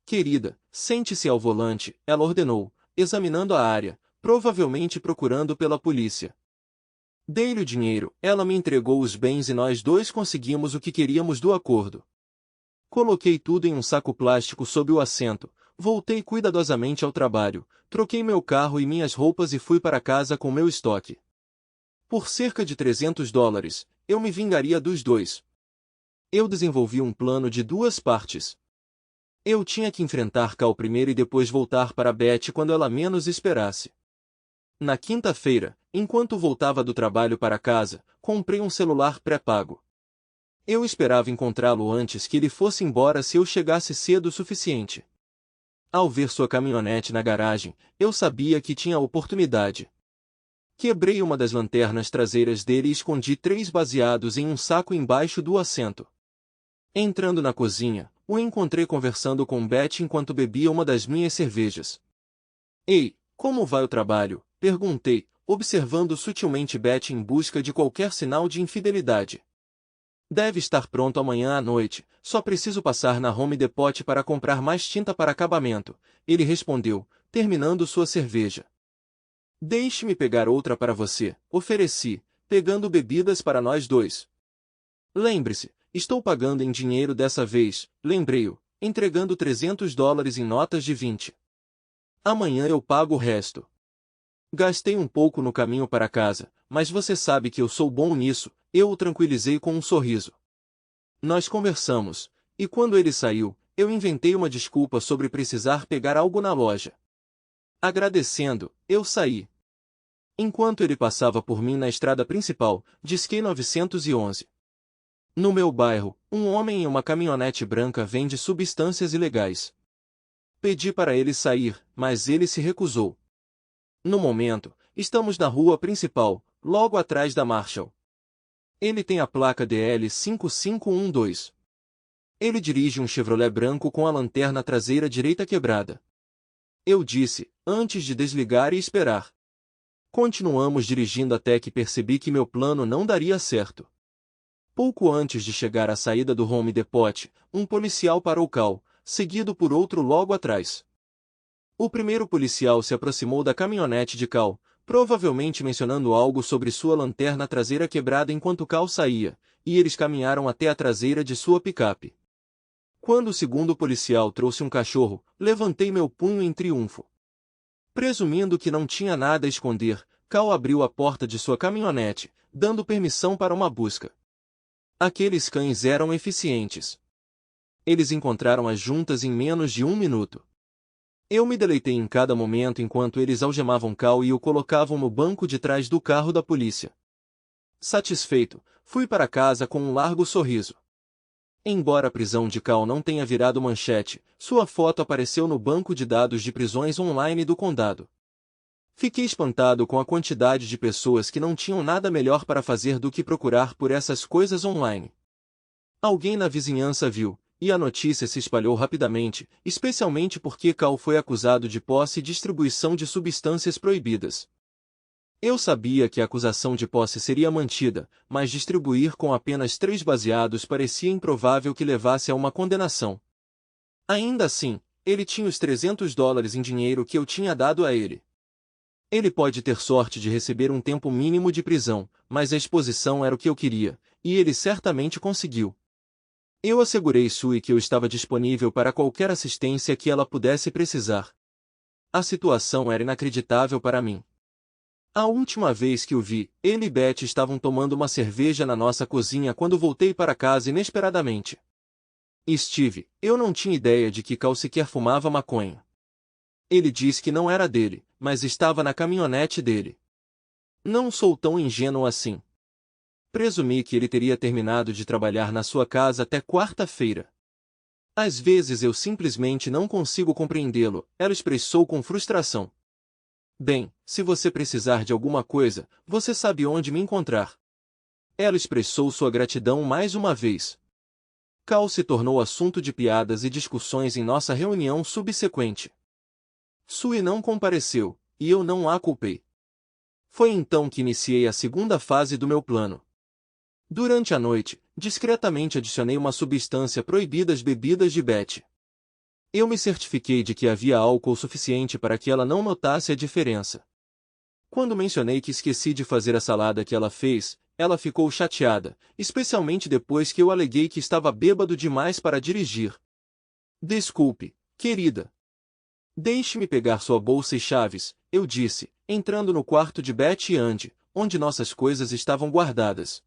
Querida, sente-se ao volante, ela ordenou, examinando a área, provavelmente procurando pela polícia. Dei-lhe o dinheiro, ela me entregou os bens e nós dois conseguimos o que queríamos do acordo. Coloquei tudo em um saco plástico sob o assento, voltei cuidadosamente ao trabalho, troquei meu carro e minhas roupas e fui para casa com meu estoque. Por cerca de $300, eu me vingaria dos dois. Eu desenvolvi um plano de 2 partes. Eu tinha que enfrentar Cal primeiro e depois voltar para Beth quando ela menos esperasse. Na quinta-feira, enquanto voltava do trabalho para casa, comprei um celular pré-pago. Eu esperava encontrá-lo antes que ele fosse embora se eu chegasse cedo o suficiente. Ao ver sua caminhonete na garagem, eu sabia que tinha oportunidade. Quebrei uma das lanternas traseiras dele e escondi 3 baseados em um saco embaixo do assento. Entrando na cozinha, o encontrei conversando com Beth enquanto bebia uma das minhas cervejas. Ei, como vai o trabalho? Perguntei, observando sutilmente Beth em busca de qualquer sinal de infidelidade. Deve estar pronto amanhã à noite, só preciso passar na Home Depot para comprar mais tinta para acabamento, ele respondeu, terminando sua cerveja. Deixe-me pegar outra para você, ofereci, pegando bebidas para nós dois. Lembre-se, estou pagando em dinheiro dessa vez, lembrei-o, entregando $300 em notas de 20. Amanhã eu pago o resto. Gastei um pouco no caminho para casa, mas você sabe que eu sou bom nisso, eu o tranquilizei com um sorriso. Nós conversamos, e quando ele saiu, eu inventei uma desculpa sobre precisar pegar algo na loja. Agradecendo, eu saí. Enquanto ele passava por mim na estrada principal, disquei 911. No meu bairro, um homem em uma caminhonete branca vende substâncias ilegais. Pedi para ele sair, mas ele se recusou. No momento, estamos na rua principal, logo atrás da Marshall. Ele tem a placa DL 5512. Ele dirige um Chevrolet branco com a lanterna traseira direita quebrada. Eu disse, antes de desligar e esperar. Continuamos dirigindo até que percebi que meu plano não daria certo. Pouco antes de chegar à saída do Home Depot, um policial parou Cal, seguido por outro logo atrás. O primeiro policial se aproximou da caminhonete de Cal, provavelmente mencionando algo sobre sua lanterna traseira quebrada enquanto Cal saía, e eles caminharam até a traseira de sua picape. Quando o segundo policial trouxe um cachorro, levantei meu punho em triunfo. Presumindo que não tinha nada a esconder, Cal abriu a porta de sua caminhonete, dando permissão para uma busca. Aqueles cães eram eficientes. Eles encontraram as juntas em menos de 1 minuto. Eu me deleitei em cada momento enquanto eles algemavam Cal e o colocavam no banco de trás do carro da polícia. Satisfeito, fui para casa com um largo sorriso. Embora a prisão de Cal não tenha virado manchete, sua foto apareceu no banco de dados de prisões online do condado. Fiquei espantado com a quantidade de pessoas que não tinham nada melhor para fazer do que procurar por essas coisas online. Alguém na vizinhança viu, e a notícia se espalhou rapidamente, especialmente porque Cal foi acusado de posse e distribuição de substâncias proibidas. Eu sabia que a acusação de posse seria mantida, mas distribuir com apenas 3 baseados parecia improvável que levasse a uma condenação. Ainda assim, ele tinha os $300 em dinheiro que eu tinha dado a ele. Ele pode ter sorte de receber um tempo mínimo de prisão, mas a exposição era o que eu queria, e ele certamente conseguiu. Eu assegurei Sue que eu estava disponível para qualquer assistência que ela pudesse precisar. A situação era inacreditável para mim. A última vez que o vi, ele e Beth estavam tomando uma cerveja na nossa cozinha quando voltei para casa inesperadamente. Steve, eu não tinha ideia de que Cal sequer fumava maconha. Ele disse que não era dele, mas estava na caminhonete dele. Não sou tão ingênuo assim. Presumi que ele teria terminado de trabalhar na sua casa até quarta-feira. Às vezes eu simplesmente não consigo compreendê-lo, ela expressou com frustração. Bem, se você precisar de alguma coisa, você sabe onde me encontrar. Ela expressou sua gratidão mais uma vez. Cal se tornou assunto de piadas e discussões em nossa reunião subsequente. Sue não compareceu, e eu não a culpei. Foi então que iniciei a segunda fase do meu plano. Durante a noite, discretamente adicionei uma substância proibida às bebidas de Beth. Eu me certifiquei de que havia álcool suficiente para que ela não notasse a diferença. Quando mencionei que esqueci de fazer a salada que ela fez, ela ficou chateada, especialmente depois que eu aleguei que estava bêbado demais para dirigir. Desculpe, querida. Deixe-me pegar sua bolsa e chaves, eu disse, entrando no quarto de Beth e Andy, onde nossas coisas estavam guardadas.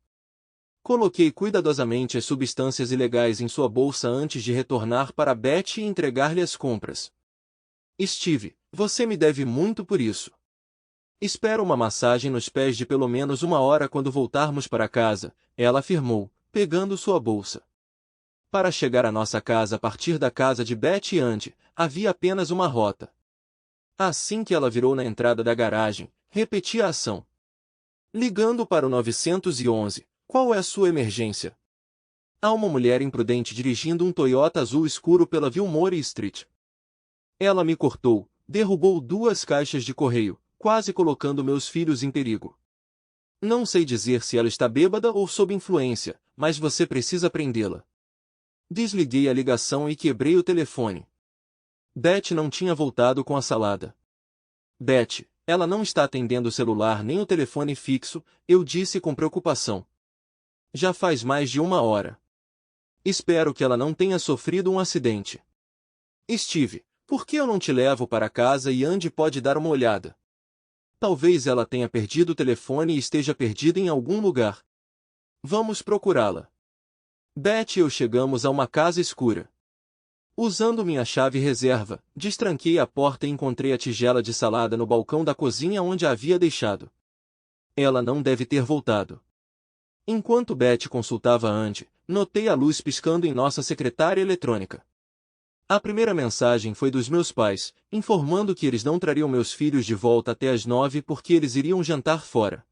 Coloquei cuidadosamente as substâncias ilegais em sua bolsa antes de retornar para Beth e entregar-lhe as compras. Steve, você me deve muito por isso. Espero uma massagem nos pés de pelo menos 1 hora quando voltarmos para casa, ela afirmou, pegando sua bolsa. Para chegar à nossa casa a partir da casa de Beth e Andy, havia apenas uma rota. Assim que ela virou na entrada da garagem, repeti a ação. Ligando para o 911. Qual é a sua emergência? Há uma mulher imprudente dirigindo um Toyota azul escuro pela Wilmore Street. Ela me cortou, derrubou 2 caixas de correio, quase colocando meus filhos em perigo. Não sei dizer se ela está bêbada ou sob influência, mas você precisa prendê-la. Desliguei a ligação e quebrei o telefone. Beth não tinha voltado com a salada. Beth, ela não está atendendo o celular nem o telefone fixo, eu disse com preocupação. Já faz mais de 1 hora. Espero que ela não tenha sofrido um acidente. Steve, por que eu não te levo para casa e Andy pode dar uma olhada? Talvez ela tenha perdido o telefone e esteja perdida em algum lugar. Vamos procurá-la. Beth e eu chegamos a uma casa escura. Usando minha chave reserva, destranquei a porta e encontrei a tigela de salada no balcão da cozinha onde a havia deixado. Ela não deve ter voltado. Enquanto Beth consultava Andy, notei a luz piscando em nossa secretária eletrônica. A primeira mensagem foi dos meus pais, informando que eles não trariam meus filhos de volta até às 9 porque eles iriam jantar fora.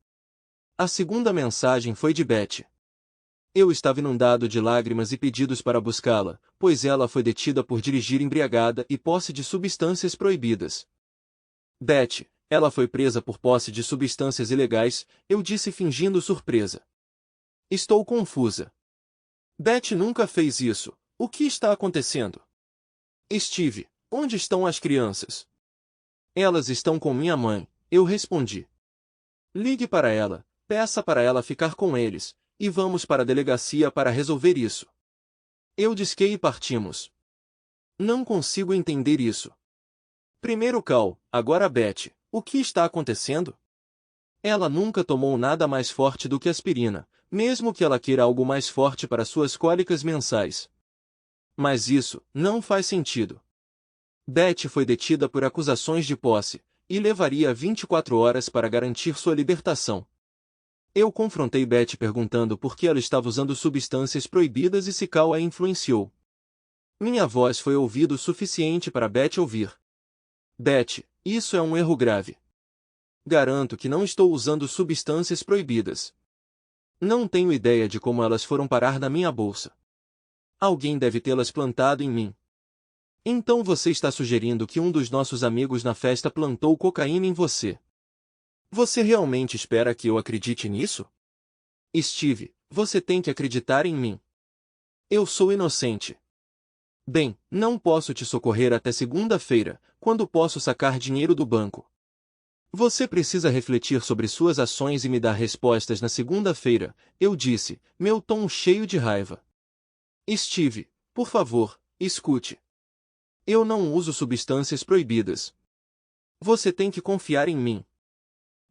A segunda mensagem foi de Beth. Eu estava inundado de lágrimas e pedidos para buscá-la, pois ela foi detida por dirigir embriagada e posse de substâncias proibidas. Beth, ela foi presa por posse de substâncias ilegais, eu disse fingindo surpresa. Estou confusa. Beth nunca fez isso. O que está acontecendo? Steve, onde estão as crianças? Elas estão com minha mãe, eu respondi. Ligue para ela, peça para ela ficar com eles, e vamos para a delegacia para resolver isso. Eu disquei e partimos. Não consigo entender isso. Primeiro Cal, agora Beth. O que está acontecendo? Ela nunca tomou nada mais forte do que aspirina, mesmo que ela queira algo mais forte para suas cólicas mensais. Mas isso não faz sentido. Beth foi detida por acusações de posse, e levaria 24 horas para garantir sua libertação. Eu confrontei Beth perguntando por que ela estava usando substâncias proibidas e se Cal a influenciou. Minha voz foi ouvido o suficiente para Beth ouvir. Beth, isso é um erro grave. Garanto que não estou usando substâncias proibidas. Não tenho ideia de como elas foram parar na minha bolsa. Alguém deve tê-las plantado em mim. Então você está sugerindo que um dos nossos amigos na festa plantou cocaína em você. Você realmente espera que eu acredite nisso? Steve, você tem que acreditar em mim. Eu sou inocente. Bem, não posso te socorrer até segunda-feira, quando posso sacar dinheiro do banco. Você precisa refletir sobre suas ações e me dar respostas na segunda-feira, eu disse, meu tom cheio de raiva. Steve, por favor, escute. Eu não uso substâncias proibidas. Você tem que confiar em mim.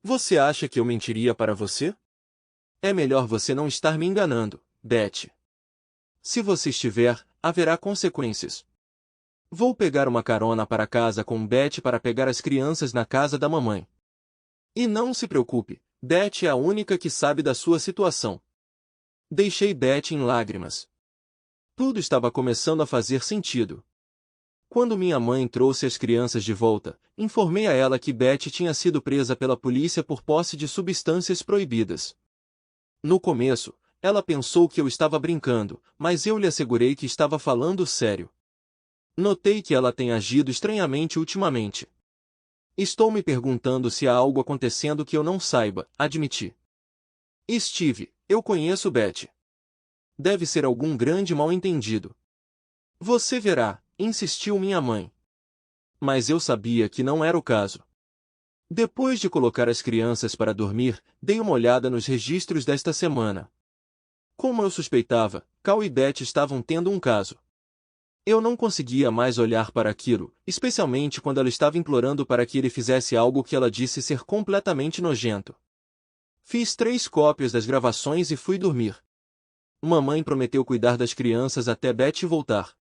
Você acha que eu mentiria para você? É melhor você não estar me enganando, Beth. Se você estiver, haverá consequências. Vou pegar uma carona para casa com Beth para pegar as crianças na casa da mamãe. E não se preocupe, Beth é a única que sabe da sua situação. Deixei Beth em lágrimas. Tudo estava começando a fazer sentido. Quando minha mãe trouxe as crianças de volta, informei a ela que Beth tinha sido presa pela polícia por posse de substâncias proibidas. No começo, ela pensou que eu estava brincando, mas eu lhe assegurei que estava falando sério. Notei que ela tem agido estranhamente ultimamente. Estou me perguntando se há algo acontecendo que eu não saiba, admiti. Steve, eu conheço Beth. Deve ser algum grande mal-entendido. Você verá, insistiu minha mãe. Mas eu sabia que não era o caso. Depois de colocar as crianças para dormir, dei uma olhada nos registros desta semana. Como eu suspeitava, Cal e Beth estavam tendo um caso. Eu não conseguia mais olhar para aquilo, especialmente quando ela estava implorando para que ele fizesse algo que ela disse ser completamente nojento. Fiz 3 cópias das gravações e fui dormir. Mamãe prometeu cuidar das crianças até Beth voltar.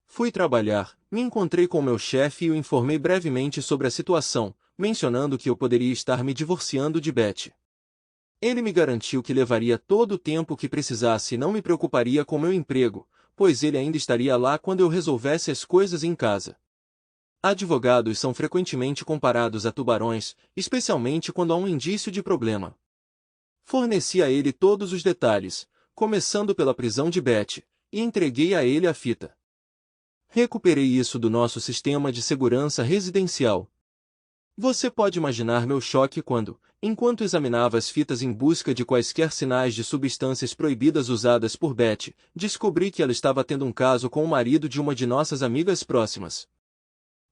Fui trabalhar, me encontrei com meu chefe e o informei brevemente sobre a situação, mencionando que eu poderia estar me divorciando de Beth. Ele me garantiu que levaria todo o tempo que precisasse e não me preocuparia com meu emprego, pois ele ainda estaria lá quando eu resolvesse as coisas em casa. Advogados são frequentemente comparados a tubarões, especialmente quando há um indício de problema. Forneci a ele todos os detalhes, começando pela prisão de Beth, e entreguei a ele a fita. Recuperei isso do nosso sistema de segurança residencial. Você pode imaginar meu choque quando, enquanto examinava as fitas em busca de quaisquer sinais de substâncias proibidas usadas por Beth, descobri que ela estava tendo um caso com o marido de uma de nossas amigas próximas.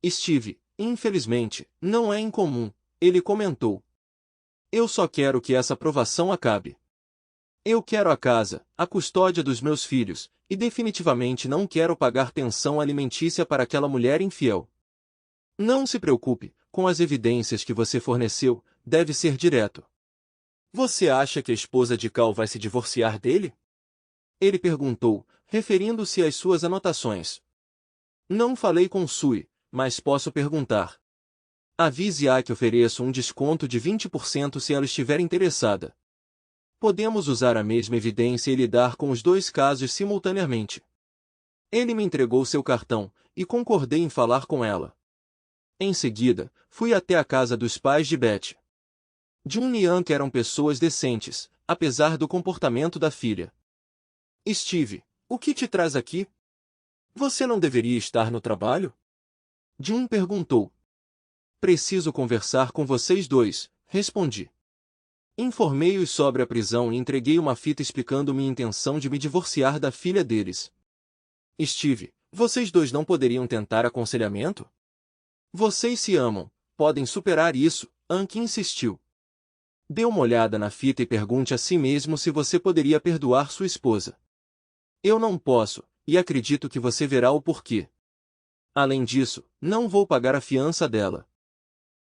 Steve, infelizmente, não é incomum, ele comentou. Eu só quero que essa provação acabe. Eu quero a casa, a custódia dos meus filhos, e definitivamente não quero pagar pensão alimentícia para aquela mulher infiel. Não se preocupe, com as evidências que você forneceu, deve ser direto. Você acha que a esposa de Cal vai se divorciar dele? Ele perguntou, referindo-se às suas anotações. Não falei com Sue, mas posso perguntar. Avise-a que ofereço um desconto de 20% se ela estiver interessada. Podemos usar a mesma evidência e lidar com os 2 casos simultaneamente. Ele me entregou seu cartão, e concordei em falar com ela. Em seguida, fui até a casa dos pais de Beth. Jun e Ank eram pessoas decentes, apesar do comportamento da filha. Steve, o que te traz aqui? Você não deveria estar no trabalho? Jun perguntou. Preciso conversar com vocês dois, respondi. Informei-os sobre a prisão e entreguei uma fita explicando minha intenção de me divorciar da filha deles. Steve, vocês dois não poderiam tentar aconselhamento? Vocês se amam, podem superar isso, Anki insistiu. Dê uma olhada na fita e pergunte a si mesmo se você poderia perdoar sua esposa. Eu não posso, e acredito que você verá o porquê. Além disso, não vou pagar a fiança dela.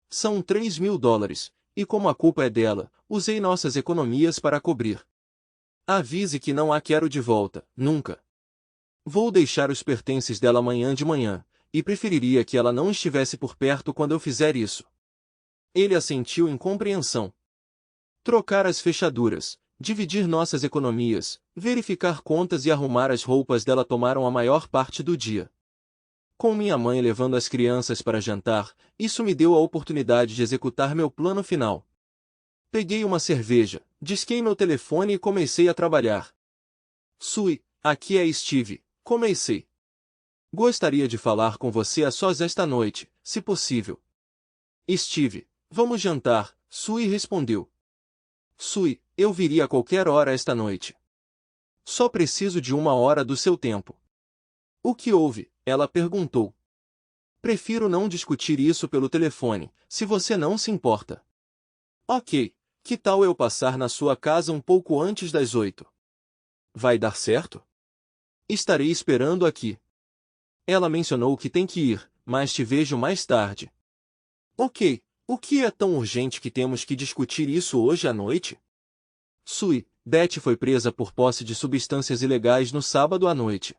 São $3.000, e como a culpa é dela, usei nossas economias para cobrir. Avise que não a quero de volta, nunca. Vou deixar os pertences dela amanhã de manhã, e preferiria que ela não estivesse por perto quando eu fizer isso. Ele assentiu em compreensão. Trocar as fechaduras, dividir nossas economias, verificar contas e arrumar as roupas dela tomaram a maior parte do dia. Com minha mãe levando as crianças para jantar, isso me deu a oportunidade de executar meu plano final. Peguei uma cerveja, disquei meu telefone e comecei a trabalhar. Sui, aqui é Steve, comecei. Gostaria de falar com você a sós esta noite, se possível. Steve, vamos jantar, Sui respondeu. Sui, eu viria a qualquer hora esta noite. Só preciso de 1 hora do seu tempo. O que houve? Ela perguntou. Prefiro não discutir isso pelo telefone, se você não se importa. Ok, que tal eu passar na sua casa um pouco antes das 8? Vai dar certo? Estarei esperando aqui. Ela mencionou que tem que ir, mas te vejo mais tarde. Ok, o que é tão urgente que temos que discutir isso hoje à noite? Sui, Beth foi presa por posse de substâncias ilegais no sábado à noite.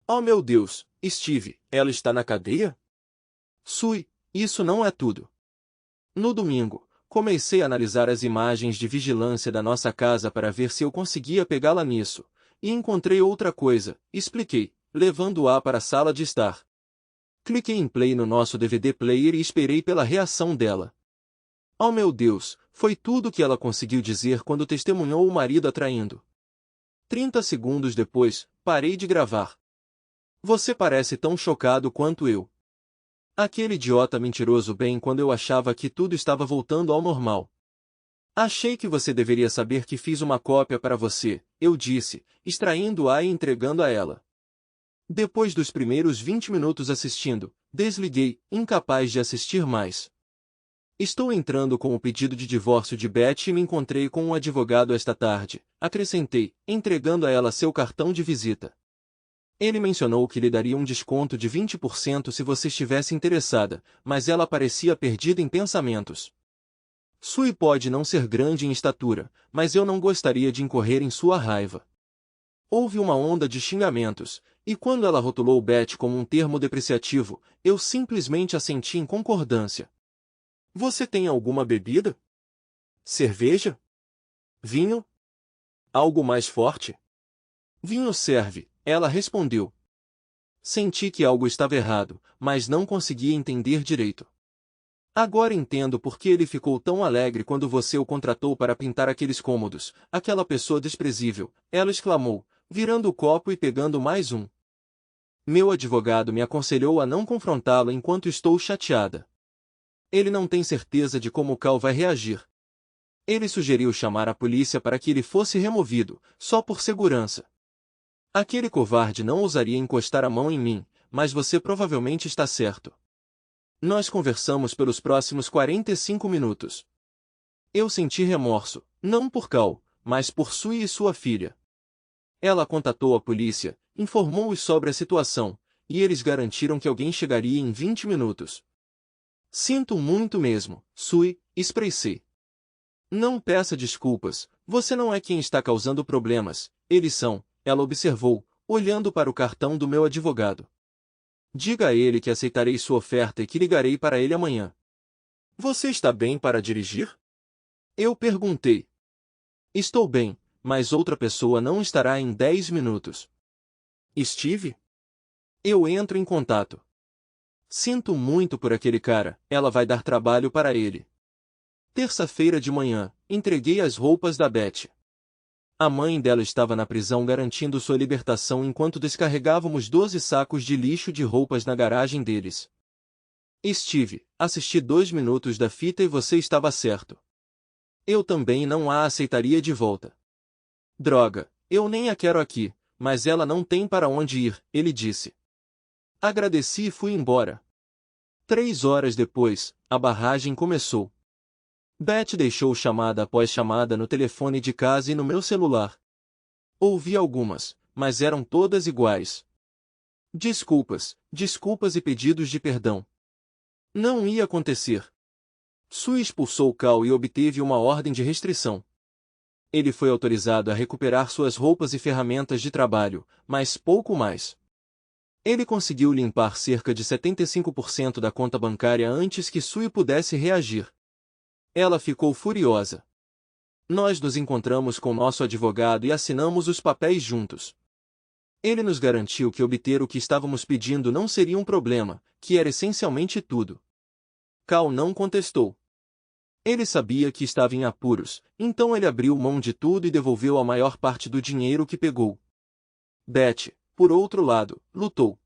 Oh meu Deus, Steve, ela está na cadeia? Sui, isso não é tudo. No domingo, comecei a analisar as imagens de vigilância da nossa casa para ver se eu conseguia pegá-la nisso, e encontrei outra coisa, expliquei, levando-a para a sala de estar. Cliquei em play no nosso DVD player e esperei pela reação dela. Oh meu Deus, foi tudo o que ela conseguiu dizer quando testemunhou o marido a traindo. 30 segundos depois, parei de gravar. Você parece tão chocado quanto eu. Aquele idiota mentiroso bem quando eu achava que tudo estava voltando ao normal. Achei que você deveria saber que fiz uma cópia para você, eu disse, extraindo-a e entregando a ela. Depois dos primeiros 20 minutos assistindo, desliguei, incapaz de assistir mais. Estou entrando com o pedido de divórcio de Beth e me encontrei com um advogado esta tarde, acrescentei, entregando a ela seu cartão de visita. Ele mencionou que lhe daria um desconto de 20% se você estivesse interessada, mas ela parecia perdida em pensamentos. Sui pode não ser grande em estatura, mas eu não gostaria de incorrer em sua raiva. Houve uma onda de xingamentos, e quando ela rotulou Beth como um termo depreciativo, eu simplesmente assenti em concordância. Você tem alguma bebida? Cerveja? Vinho? Algo mais forte? Vinho serve, ela respondeu. Senti que algo estava errado, mas não conseguia entender direito. Agora entendo por que ele ficou tão alegre quando você o contratou para pintar aqueles cômodos, aquela pessoa desprezível, ela exclamou, virando o copo e pegando mais um. Meu advogado me aconselhou a não confrontá-lo enquanto estou chateada. Ele não tem certeza de como Cal vai reagir. Ele sugeriu chamar a polícia para que ele fosse removido, só por segurança. Aquele covarde não ousaria encostar a mão em mim, mas você provavelmente está certo. Nós conversamos pelos próximos 45 minutos. Eu senti remorso, não por Cal, mas por Sui e sua filha. Ela contatou a polícia, informou-os sobre a situação, e eles garantiram que alguém chegaria em 20 minutos. Sinto muito mesmo, Sui, expressei. Não peça desculpas, você não é quem está causando problemas, eles são, ela observou, olhando para o cartão do meu advogado. Diga a ele que aceitarei sua oferta e que ligarei para ele amanhã. Você está bem para dirigir? Eu perguntei. Estou bem, mas outra pessoa não estará em 10 minutos. Steve? Eu entro em contato. Sinto muito por aquele cara, ela vai dar trabalho para ele. Terça-feira de manhã, entreguei as roupas da Beth. A mãe dela estava na prisão garantindo sua libertação enquanto descarregávamos 12 sacos de lixo de roupas na garagem deles. Steve, assisti 2 minutos da fita e você estava certo. Eu também não a aceitaria de volta. Droga, eu nem a quero aqui, mas ela não tem para onde ir, ele disse. Agradeci e fui embora. 3 horas depois, a barragem começou. Beth deixou chamada após chamada no telefone de casa e no meu celular. Ouvi algumas, mas eram todas iguais. Desculpas, desculpas e pedidos de perdão. Não ia acontecer. Sui expulsou Cal e obteve uma ordem de restrição. Ele foi autorizado a recuperar suas roupas e ferramentas de trabalho, mas pouco mais. Ele conseguiu limpar cerca de 75% da conta bancária antes que Sui pudesse reagir. Ela ficou furiosa. Nós nos encontramos com nosso advogado e assinamos os papéis juntos. Ele nos garantiu que obter o que estávamos pedindo não seria um problema, que era essencialmente tudo. Cal não contestou. Ele sabia que estava em apuros, então ele abriu mão de tudo e devolveu a maior parte do dinheiro que pegou. Beth, por outro lado, lutou.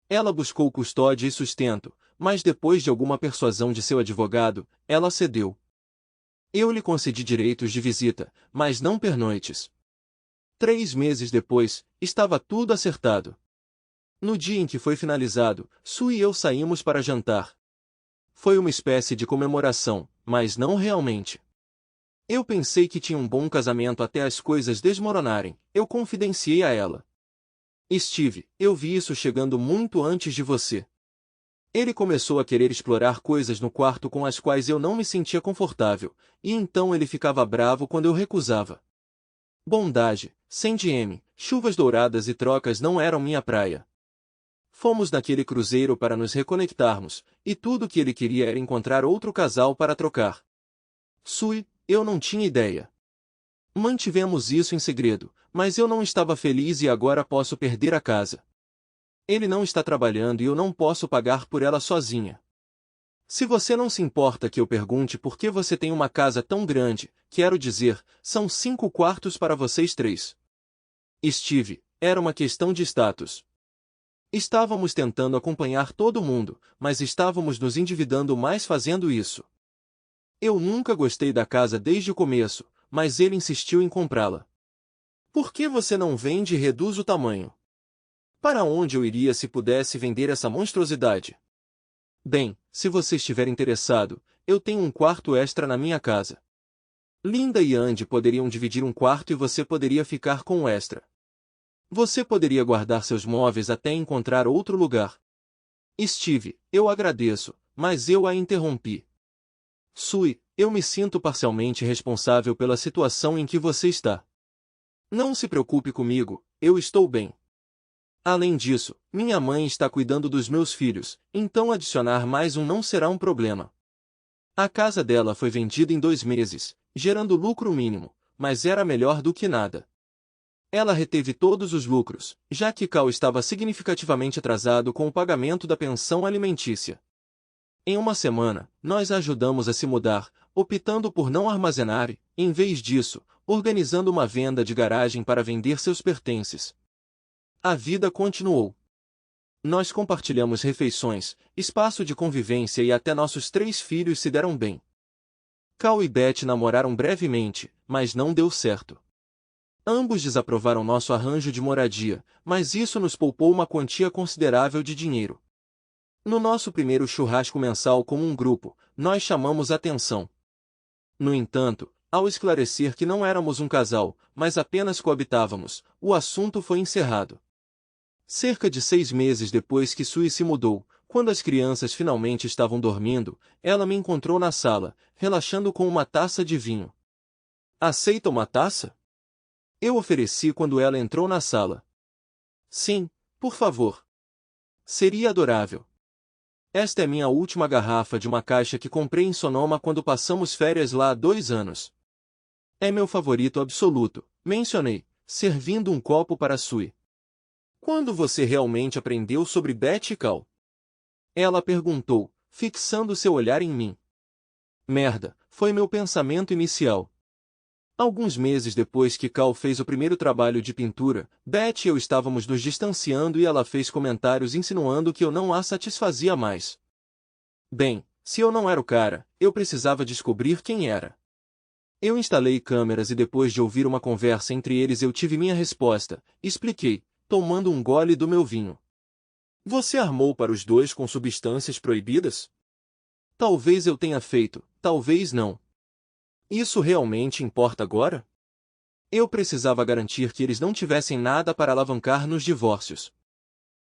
Ela buscou custódia e sustento, mas depois de alguma persuasão de seu advogado, ela cedeu. Eu lhe concedi direitos de visita, mas não pernoites. 3 meses depois, estava tudo acertado. No dia em que foi finalizado, Sue e eu saímos para jantar. Foi uma espécie de comemoração, mas não realmente. Eu pensei que tinha um bom casamento até as coisas desmoronarem, eu confidenciei a ela. Steve, eu vi isso chegando muito antes de você. Ele começou a querer explorar coisas no quarto com as quais eu não me sentia confortável, e então ele ficava bravo quando eu recusava. Bondade, Sandy M, chuvas douradas e trocas não eram minha praia. Fomos naquele cruzeiro para nos reconectarmos, e tudo o que ele queria era encontrar outro casal para trocar. Sue, eu não tinha ideia. Mantivemos isso em segredo, mas eu não estava feliz e agora posso perder a casa. Ele não está trabalhando e eu não posso pagar por ela sozinha. Se você não se importa que eu pergunte por que você tem uma casa tão grande, quero dizer, são 5 quartos para vocês 3. Steve, era uma questão de status. Estávamos tentando acompanhar todo mundo, mas estávamos nos endividando mais fazendo isso. Eu nunca gostei da casa desde o começo, mas ele insistiu em comprá-la. Por que você não vende e reduz o tamanho? Para onde eu iria se pudesse vender essa monstruosidade? Bem, se você estiver interessado, eu tenho um quarto extra na minha casa. Linda e Andy poderiam dividir um quarto e você poderia ficar com o extra. Você poderia guardar seus móveis até encontrar outro lugar. Steve, eu agradeço, mas eu a interrompi. Sue, eu me sinto parcialmente responsável pela situação em que você está. Não se preocupe comigo, eu estou bem. Além disso, minha mãe está cuidando dos meus filhos, então adicionar mais um não será um problema. A casa dela foi vendida em 2 meses, gerando lucro mínimo, mas era melhor do que nada. Ela reteve todos os lucros, já que Cal estava significativamente atrasado com o pagamento da pensão alimentícia. Em uma semana, nós a ajudamos a se mudar, optando por não armazenar e, em vez disso, organizando uma venda de garagem para vender seus pertences. A vida continuou. Nós compartilhamos refeições, espaço de convivência e até nossos 3 filhos se deram bem. Cal e Beth namoraram brevemente, mas não deu certo. Ambos desaprovaram nosso arranjo de moradia, mas isso nos poupou uma quantia considerável de dinheiro. No nosso primeiro churrasco mensal como um grupo, nós chamamos atenção. No entanto, ao esclarecer que não éramos um casal, mas apenas coabitávamos, o assunto foi encerrado. Cerca de 6 meses depois que Sue se mudou, quando as crianças finalmente estavam dormindo, ela me encontrou na sala, relaxando com uma taça de vinho. Aceita uma taça? Eu ofereci quando ela entrou na sala. Sim, por favor. Seria adorável. Esta é minha última garrafa de uma caixa que comprei em Sonoma quando passamos férias lá há 2 anos. É meu favorito absoluto, mencionei, servindo um copo para Sue. Quando você realmente aprendeu sobre Beth e Cal? Ela perguntou, fixando seu olhar em mim. Merda, foi meu pensamento inicial. Alguns meses depois que Cal fez o primeiro trabalho de pintura, Beth e eu estávamos nos distanciando e ela fez comentários insinuando que eu não a satisfazia mais. Bem, se eu não era o cara, eu precisava descobrir quem era. Eu instalei câmeras e depois de ouvir uma conversa entre eles eu tive minha resposta, expliquei, tomando um gole do meu vinho. Você armou para os 2 com substâncias proibidas? Talvez eu tenha feito, talvez não. Isso realmente importa agora? Eu precisava garantir que eles não tivessem nada para alavancar nos divórcios.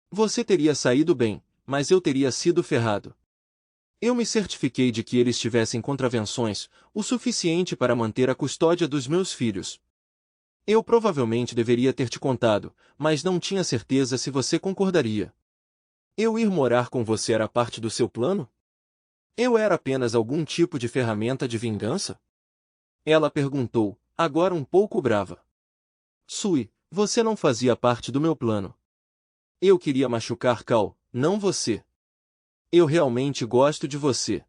Você teria saído bem, mas eu teria sido ferrado. Eu me certifiquei de que eles tivessem contravenções, o suficiente para manter a custódia dos meus filhos. Eu provavelmente deveria ter te contado, mas não tinha certeza se você concordaria. Eu ir morar com você era parte do seu plano? Eu era apenas algum tipo de ferramenta de vingança? Ela perguntou, agora um pouco brava. Sui, você não fazia parte do meu plano. Eu queria machucar Cal, não você. Eu realmente gosto de você.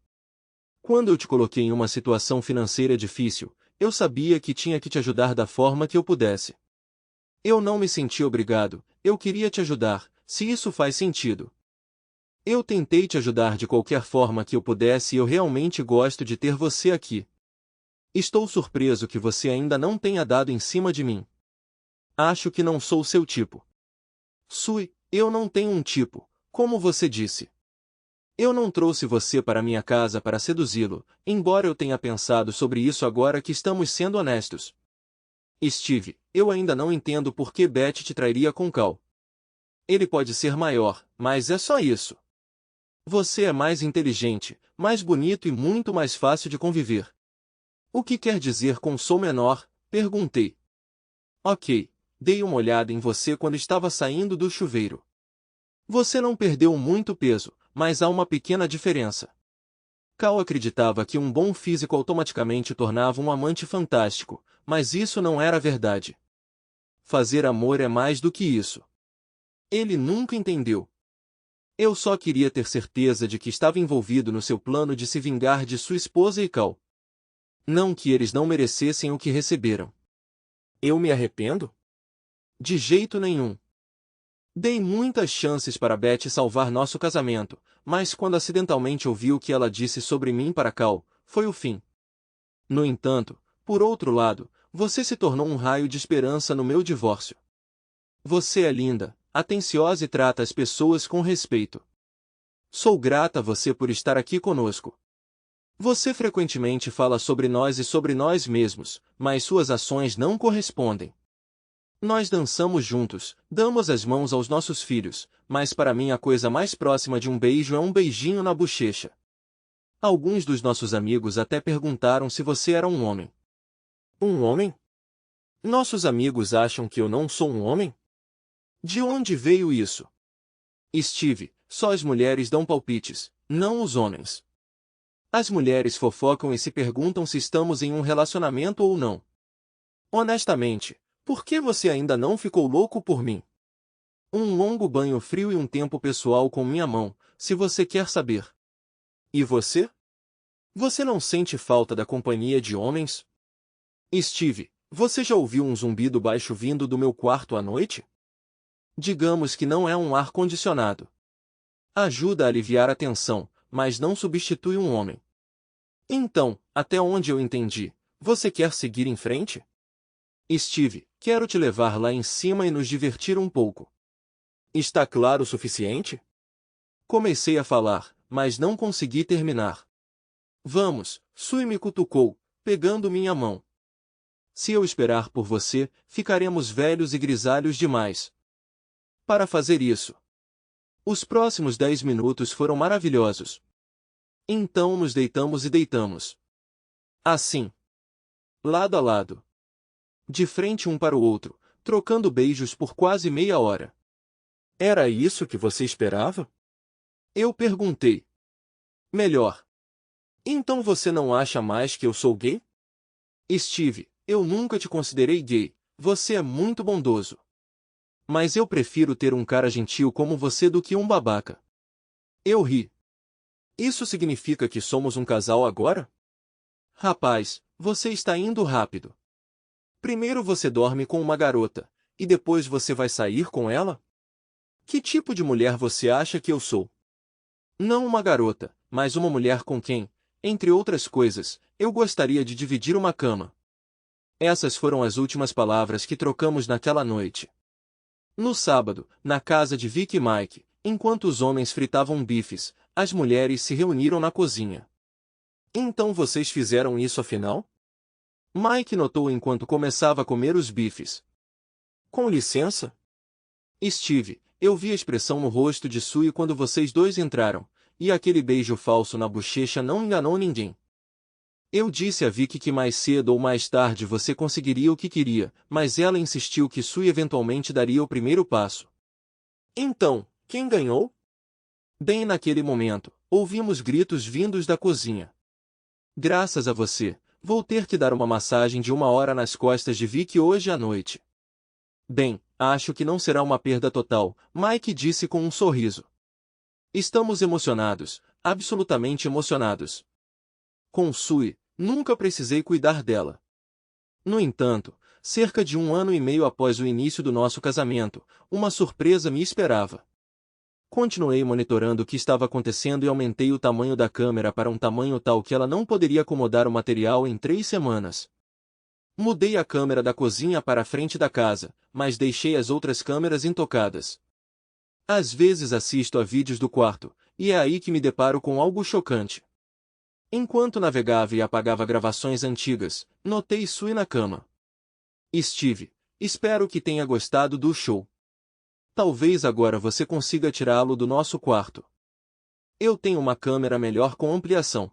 Quando eu te coloquei em uma situação financeira difícil, eu sabia que tinha que te ajudar da forma que eu pudesse. Eu não me senti obrigado, eu queria te ajudar, se isso faz sentido. Eu tentei te ajudar de qualquer forma que eu pudesse e eu realmente gosto de ter você aqui. Estou surpreso que você ainda não tenha dado em cima de mim. Acho que não sou seu tipo. Sui, eu não tenho um tipo, como você disse. Eu não trouxe você para minha casa para seduzi-lo, embora eu tenha pensado sobre isso agora que estamos sendo honestos. Steve, eu ainda não entendo por que Beth te trairia com Cal. Ele pode ser maior, mas é só isso. Você é mais inteligente, mais bonito e muito mais fácil de conviver. O que quer dizer com sou menor? Perguntei. Ok, dei uma olhada em você quando estava saindo do chuveiro. Você não perdeu muito peso, mas há uma pequena diferença. Cal acreditava que um bom físico automaticamente tornava um amante fantástico, mas isso não era verdade. Fazer amor é mais do que isso. Ele nunca entendeu. Eu só queria ter certeza de que estava envolvido no seu plano de se vingar de sua esposa e Cal. Não que eles não merecessem o que receberam. Eu me arrependo? De jeito nenhum. Dei muitas chances para Beth salvar nosso casamento, mas quando acidentalmente ouvi o que ela disse sobre mim para Cal, foi o fim. No entanto, por outro lado, você se tornou um raio de esperança no meu divórcio. Você é linda, atenciosa e trata as pessoas com respeito. Sou grata a você por estar aqui conosco. Você frequentemente fala sobre nós e sobre nós mesmos, mas suas ações não correspondem. Nós dançamos juntos, damos as mãos aos nossos filhos, mas para mim a coisa mais próxima de um beijo é um beijinho na bochecha. Alguns dos nossos amigos até perguntaram se você era um homem. Um homem? Nossos amigos acham que eu não sou um homem? De onde veio isso? Steve, só as mulheres dão palpites, não os homens. As mulheres fofocam e se perguntam se estamos em um relacionamento ou não. Honestamente, por que você ainda não ficou louco por mim? Um longo banho frio e um tempo pessoal com minha mão, se você quer saber. E você? Você não sente falta da companhia de homens? Steve, você já ouviu um zumbido baixo vindo do meu quarto à noite? Digamos que não é um ar-condicionado. Ajuda a aliviar a tensão, mas não substitui um homem. Então, até onde eu entendi, você quer seguir em frente? Steve, quero te levar lá em cima e nos divertir um pouco. Está claro o suficiente? Comecei a falar, mas não consegui terminar. Vamos, Sui me cutucou, pegando minha mão. Se eu esperar por você, ficaremos velhos e grisalhos demais. Para fazer isso. Os próximos 10 minutos foram maravilhosos. Então nos deitamos e deitamos. Assim. Lado a lado. De frente um para o outro, trocando beijos por quase meia hora. Era isso que você esperava? Eu perguntei. Melhor. Então você não acha mais que eu sou gay? Steve, eu nunca te considerei gay, você é muito bondoso. Mas eu prefiro ter um cara gentil como você do que um babaca. Eu ri. Isso significa que somos um casal agora? Rapaz, você está indo rápido. Primeiro você dorme com uma garota, e depois você vai sair com ela? Que tipo de mulher você acha que eu sou? Não uma garota, mas uma mulher com quem, entre outras coisas, eu gostaria de dividir uma cama. Essas foram as últimas palavras que trocamos naquela noite. No sábado, na casa de Vic e Mike, enquanto os homens fritavam bifes, as mulheres se reuniram na cozinha. Então vocês fizeram isso afinal? Mike notou enquanto começava a comer os bifes. Com licença? Steve, eu vi a expressão no rosto de Sue quando vocês dois entraram, e aquele beijo falso na bochecha não enganou ninguém. Eu disse a Vicky que mais cedo ou mais tarde você conseguiria o que queria, mas ela insistiu que Sue eventualmente daria o primeiro passo. Então, quem ganhou? Bem naquele momento, ouvimos gritos vindos da cozinha. Graças a você, vou ter que dar uma massagem de 1 hora nas costas de Vicky hoje à noite. Bem, acho que não será uma perda total, Mike disse com um sorriso. Estamos emocionados, absolutamente emocionados. Com Sue, nunca precisei cuidar dela. No entanto, cerca de 1 ano e meio após o início do nosso casamento, uma surpresa me esperava. Continuei monitorando o que estava acontecendo e aumentei o tamanho da câmera para um tamanho tal que ela não poderia acomodar o material em 3 semanas. Mudei a câmera da cozinha para a frente da casa, mas deixei as outras câmeras intocadas. Às vezes assisto a vídeos do quarto, e é aí que me deparo com algo chocante. Enquanto navegava e apagava gravações antigas, notei Sue na cama. Steve, espero que tenha gostado do show. Talvez agora você consiga tirá-lo do nosso quarto. Eu tenho uma câmera melhor com ampliação.